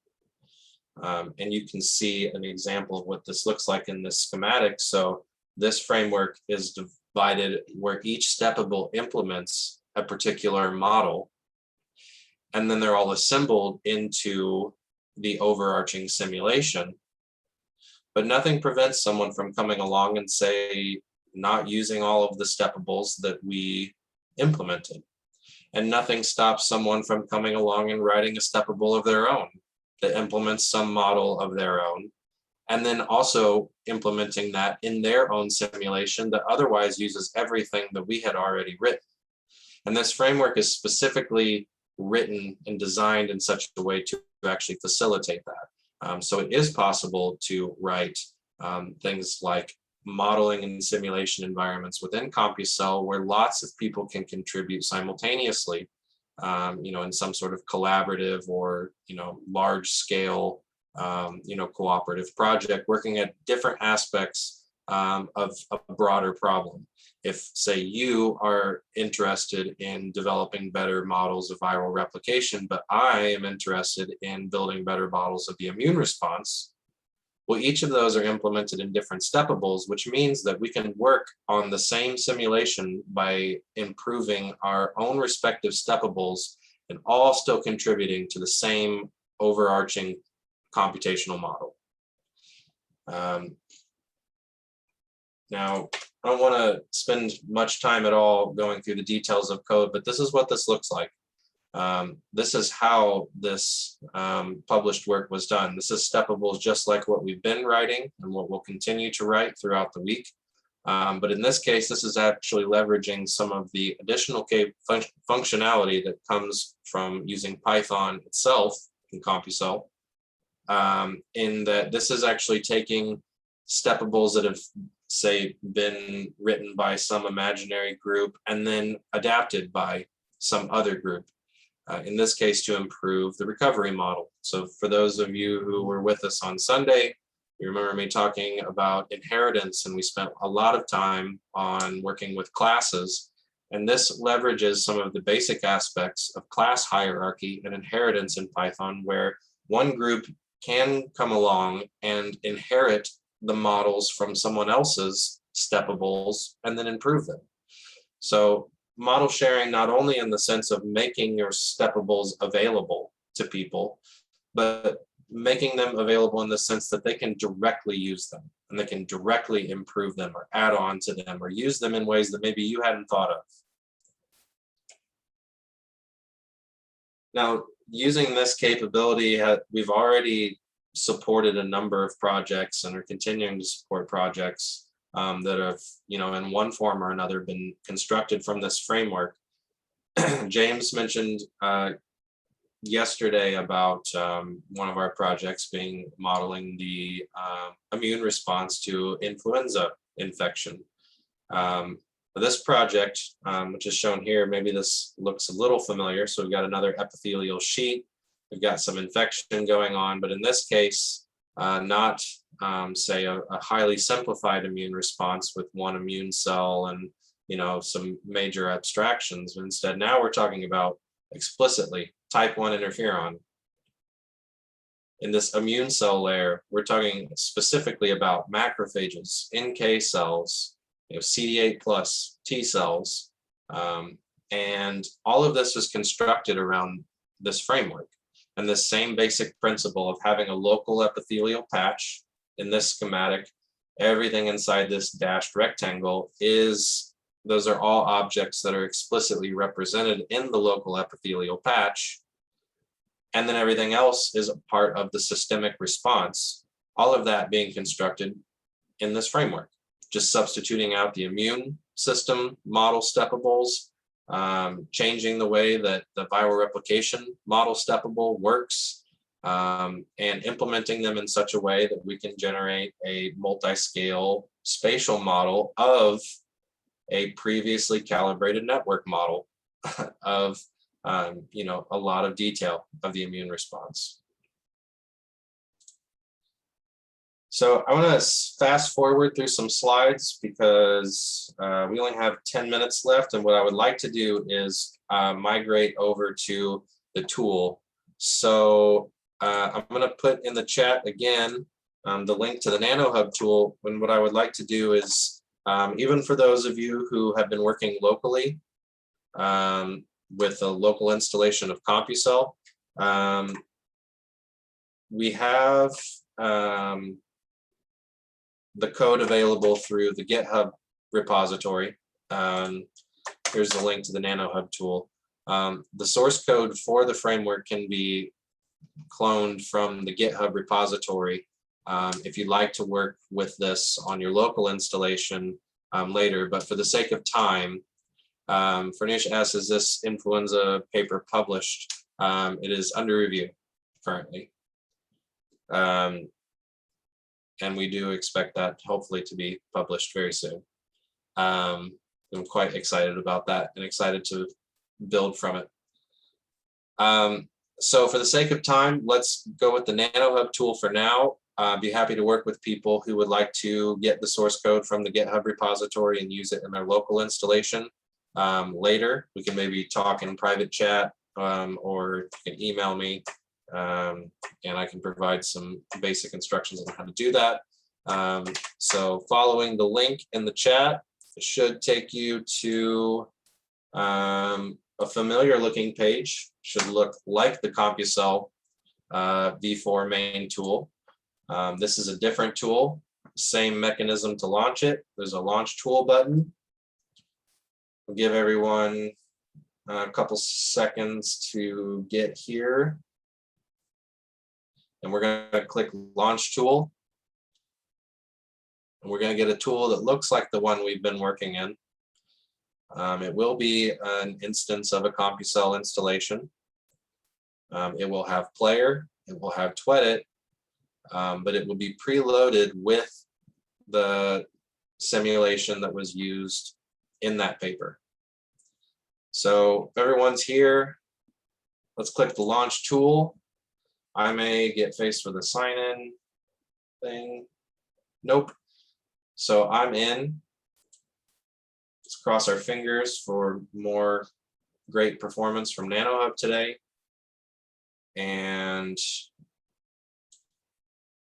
And you can see an example of what this looks like in this schematic. So this framework is divided where each steppable implements a particular model, and then they're all assembled into the overarching simulation. But nothing prevents someone from coming along and, say, not using all of the steppables that we implemented. And nothing stops someone from coming along and writing a steppable of their own that implements some model of their own, and then also implementing that in their own simulation that otherwise uses everything that we had already written. And this framework is specifically written and designed in such a way to actually facilitate that. So it is possible to write things like modeling and simulation environments within CompuCell where lots of people can contribute simultaneously, in some sort of collaborative or, large scale, cooperative project, working at different aspects of a broader problem. If, say, you are interested in developing better models of viral replication, but I am interested in building better models of the immune response, well, each of those are implemented in different steppables, which means that we can work on the same simulation by improving our own respective steppables and all still contributing to the same overarching computational model. Now, I don't want to spend much time at all going through the details of code, but this is what this looks like. This is how this published work was done. This is steppables just like what we've been writing and what we'll continue to write throughout the week. But in this case, this is actually leveraging some of the additional functionality that comes from using Python itself in CompuCell, in that this is actually taking steppables that have, say, been written by some imaginary group and then adapted by some other group. In this case, to improve the recovery model. So for those of you who were with us on Sunday, you remember me talking about inheritance, and we spent a lot of time on working with classes And this leverages some of the basic aspects of class hierarchy and inheritance in Python, where one group can come along and inherit the models from someone else's steppables and then improve them. So model sharing, not only in the sense of making your steppables available to people, but making them available in the sense that they can directly use them and they can directly improve them or add on to them or use them in ways that maybe you hadn't thought of. Now, using this capability, we've already supported a number of projects and are continuing to support projects that have, in one form or another been constructed from this framework. James mentioned yesterday about one of our projects being modeling the immune response to influenza infection. This project, which is shown here, maybe this looks a little familiar. So we've got another epithelial sheet. We've got some infection going on, but in this case, not say a highly simplified immune response with one immune cell and some major abstractions. But instead, now we're talking about explicitly type 1 interferon. In this immune cell layer, we're talking specifically about macrophages, NK cells, CD8 plus T cells, and all of this is constructed around this framework and this same basic principle of having a local epithelial patch. In this schematic, everything inside this dashed rectangle those are all objects that are explicitly represented in the local epithelial patch. And then everything else is a part of the systemic response, all of that being constructed in this framework, just substituting out the immune system model steppables, changing the way that the viral replication model steppable works, and implementing them in such a way that we can generate a multi-scale spatial model of a previously calibrated network model of a lot of detail of the immune response. So I want to fast forward through some slides because we only have 10 minutes left, and what I would like to do is migrate over to the tool. So I'm going to put in the chat again the link to the NanoHub tool, and what I would like to do is even for those of you who have been working locally with a local installation of CompuCell, we have the code available through the GitHub repository. Here's the link to the NanoHub tool. The source code for the framework can be cloned from the GitHub repository if you'd like to work with this on your local installation later. But for the sake of time, Farnoush asks, is this influenza paper published? It is under review currently. And we do expect that hopefully to be published very soon. I'm quite excited about that and excited to build from it. So for the sake of time, let's go with the NanoHub tool for now. Be happy to work with people who would like to get the source code from the GitHub repository and use it in their local installation. Later, we can maybe talk in private chat or you can email me and I can provide some basic instructions on how to do that. So following the link in the chat, it should take you to a familiar looking page. Should look like the CompuCell v4 main tool. This is a different tool, same mechanism to launch it. There's a launch tool button. We'll give everyone a couple seconds to get here. And we're going to click launch tool. And we're going to get a tool that looks like the one we've been working in. It will be an instance of a CompuCell installation. It will have player, it will have Twedit, but it will be preloaded with the simulation that was used in that paper. So if everyone's here, let's click the launch tool. I may get faced with a sign in thing. Nope. So I'm in. Let's cross our fingers for more great performance from NanoHub today. And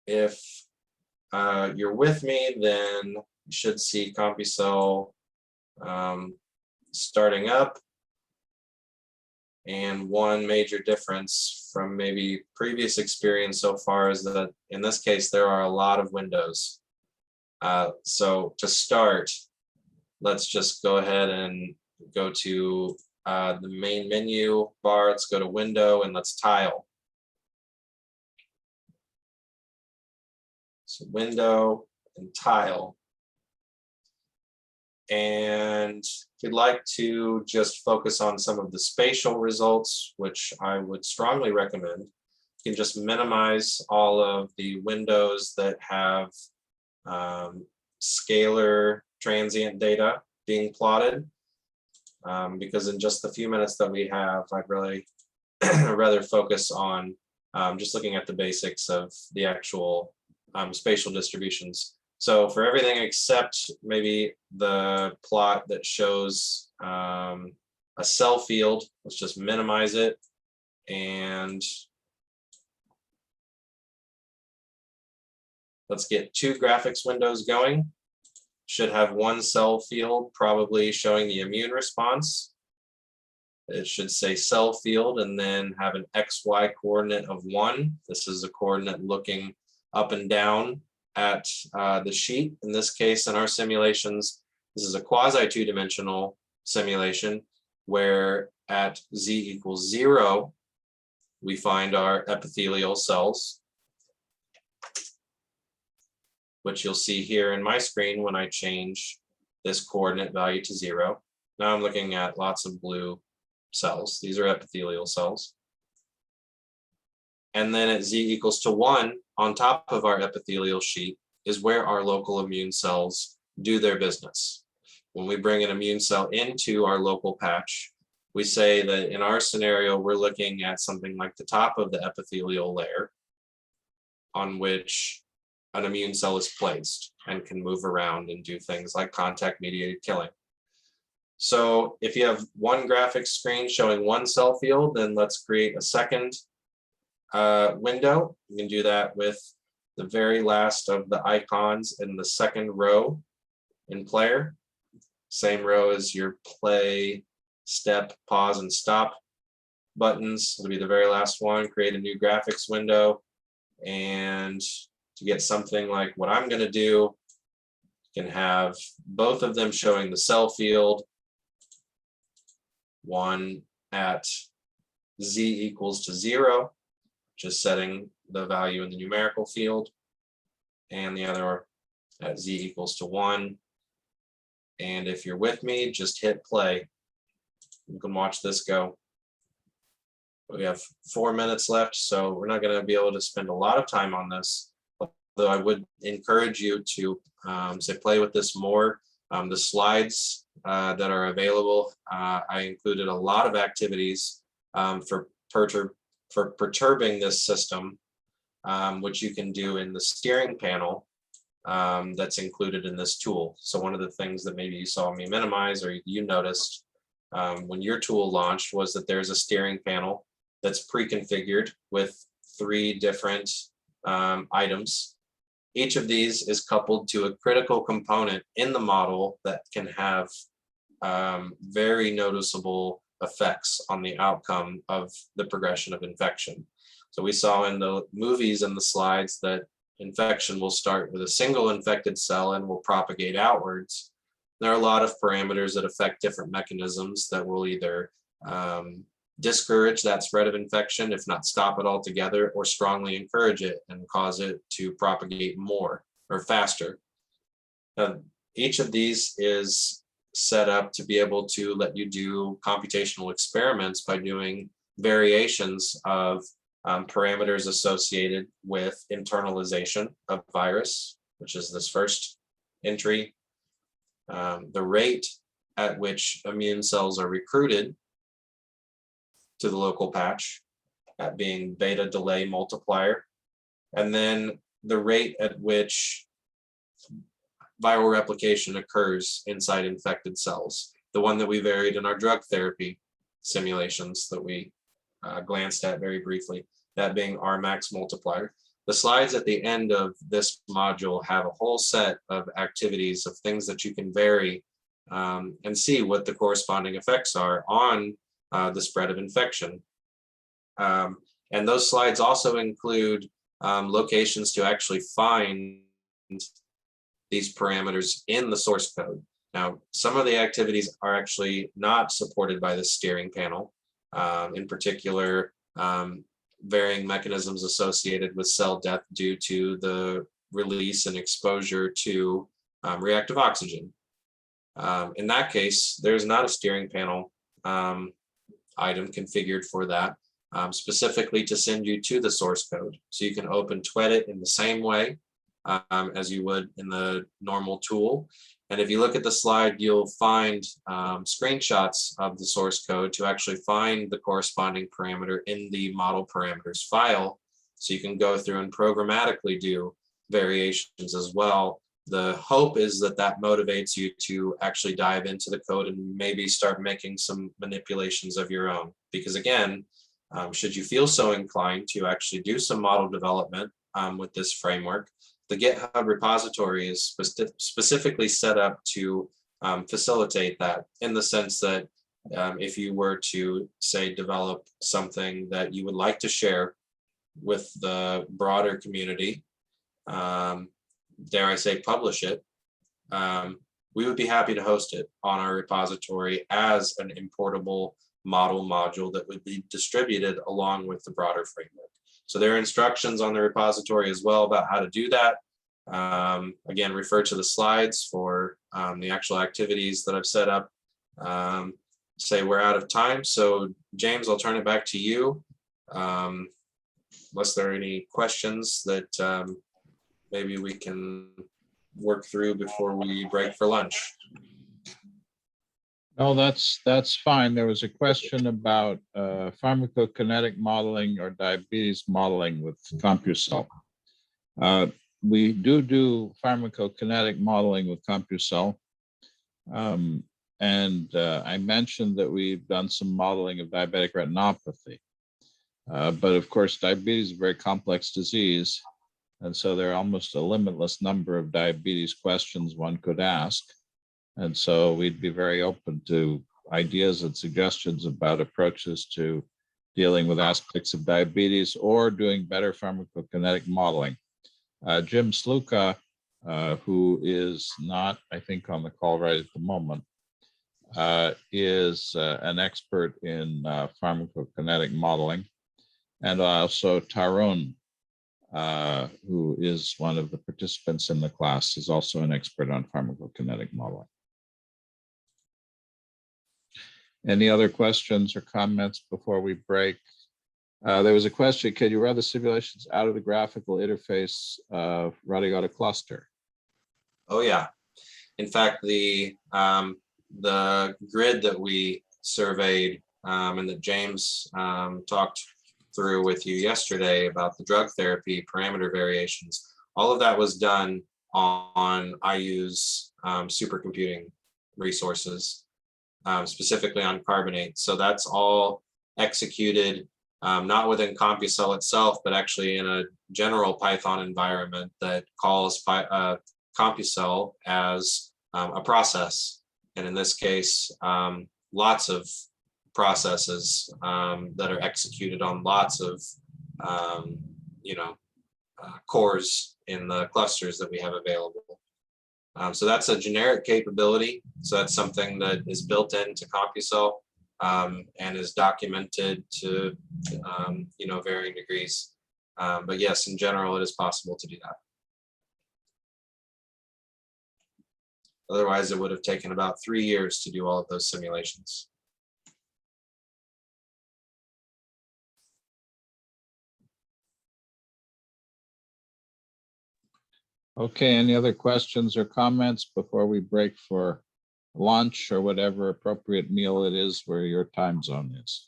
if you're with me, then you should see CompuCell starting up. And one major difference from maybe previous experience so far is that in this case, there are a lot of windows. So to start, let's just go ahead and go to the main menu bar. Let's go to window and let's tile. So window and tile. And if you'd like to just focus on some of the spatial results, which I would strongly recommend, you can just minimize all of the windows that have scalar transient data being plotted, because in just the few minutes that we have, I'd really rather focus on just looking at the basics of the actual spatial distributions. So for everything except maybe the plot that shows a cell field, let's just minimize it. And let's get 2 graphics windows going. Should have 1 cell field, probably showing the immune response. It should say cell field and then have an XY coordinate of 1. This is a coordinate looking up and down at the sheet. In this case, in our simulations, this is a quasi 2-dimensional simulation where at z equals 0, we find our epithelial cells, which you'll see here in my screen when I change this coordinate value to 0. Now I'm looking at lots of blue cells. These are epithelial cells. And then at z equals to 1, on top of our epithelial sheet is where our local immune cells do their business. When we bring an immune cell into our local patch, we say that in our scenario, we're looking at something like the top of the epithelial layer on which an immune cell is placed and can move around and do things like contact-mediated killing. So if you have one graphics screen showing one cell field, then let's create a second window. You can do that with the very last of the icons in the second row in player. Same row as your play, step, pause, and stop buttons. It'll be the very last one. Create a new graphics window. And to get something like what I'm going to do, you can have both of them showing the cell field. One at z equals to 0, just setting the value in the numerical field, and the other at z equals to 1. And if you're with me, just hit play. You can watch this go. We have 4 minutes left, so we're not going to be able to spend a lot of time on this, although I would encourage you to say play with this more. The slides that are available, I included a lot of activities for perturbing this system, which you can do in the steering panel that's included in this tool. So one of the things that maybe you saw me minimize or you noticed when your tool launched was that there's a steering panel that's pre-configured with 3 different items. Each of these is coupled to a critical component in the model that can have very noticeable effects on the outcome of the progression of infection. So we saw in the movies and the slides that infection will start with a single infected cell and will propagate outwards. There are a lot of parameters that affect different mechanisms that will either discourage that spread of infection, if not stop it altogether, or strongly encourage it and cause it to propagate more or faster. Each of these is set up to be able to let you do computational experiments by doing variations of parameters associated with internalization of virus, which is this first entry, the rate at which immune cells are recruited to the local patch, that being beta delay multiplier, and then the rate at which viral replication occurs inside infected cells. The one that we varied in our drug therapy simulations that we glanced at very briefly, that being our max multiplier. The slides at the end of this module have a whole set of activities of things that you can vary and see what the corresponding effects are on the spread of infection. And those slides also include locations to actually find these parameters in the source code. Now, some of the activities are actually not supported by the steering panel, in particular, varying mechanisms associated with cell death due to the release and exposure to reactive oxygen. In that case, there's not a steering panel item configured for that, specifically to send you to the source code. So you can open TWEDIT in the same way as you would in the normal tool. And if you look at the slide, you'll find screenshots of the source code to actually find the corresponding parameter in the model parameters file. So you can go through and programmatically do variations as well. The hope is that that motivates you to actually dive into the code and maybe start making some manipulations of your own. Because again, should you feel so inclined to actually do some model development with this framework, the GitHub repository is specifically set up to facilitate that, in the sense that if you were to, say, develop something that you would like to share with the broader community, dare I say publish it, we would be happy to host it on our repository as an importable model module that would be distributed along with the broader framework. So there are instructions on the repository as well about how to do that. Again, refer to the slides for the actual activities that I've set up. Say we're out of time. So James, I'll turn it back to you. Unless there are any questions that maybe we can work through before we break for lunch. No, that's fine. There was a question about pharmacokinetic modeling or diabetes modeling with CompuCell. We do pharmacokinetic modeling with CompuCell. I mentioned that we've done some modeling of diabetic retinopathy. But of course, diabetes is a very complex disease. And so there are almost a limitless number of diabetes questions one could ask. And so we'd be very open to ideas and suggestions about approaches to dealing with aspects of diabetes or doing better pharmacokinetic modeling. Jim Sluka, who is not, I think, on the call right at the moment, is an expert in pharmacokinetic modeling. And also Tarun, who is one of the participants in the class, is also an expert on pharmacokinetic modeling. Any other questions or comments before we break? There was a question, can you run the simulations out of the graphical interface of running on a cluster? Oh yeah. In fact, the grid that we surveyed and that James talked through with you yesterday about the drug therapy parameter variations, all of that was done on IU's supercomputing resources, specifically on carbonate. So that's all executed not within CompuCell itself, but actually in a general Python environment that calls CompuCell as a process. And in this case, lots of processes that are executed on lots of, cores in the clusters that we have available. So that's a generic capability. So that's something that is built into CompuCell and is documented to, varying degrees. But yes, in general, it is possible to do that. Otherwise, it would have taken about 3 years to do all of those simulations. Okay, any other questions or comments before we break for lunch or whatever appropriate meal it is where your time zone is?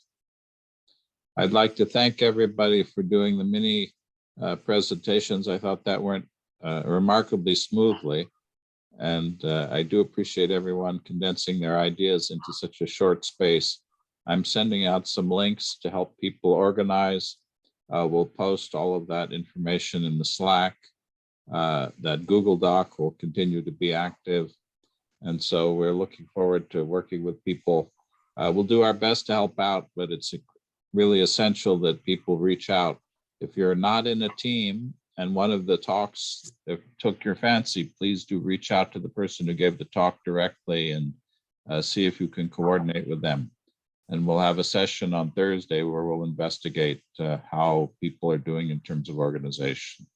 I'd like to thank everybody for doing the mini presentations. I thought that went remarkably smoothly. And I do appreciate everyone condensing their ideas into such a short space. I'm sending out some links to help people organize. We'll post all of that information in the Slack. That Google Doc will continue to be active. And so we're looking forward to working with people. We'll do our best to help out, but it's really essential that people reach out. If you're not in a team and one of the talks took your fancy, please do reach out to the person who gave the talk directly and see if you can coordinate with them. And we'll have a session on Thursday where we'll investigate how people are doing in terms of organization.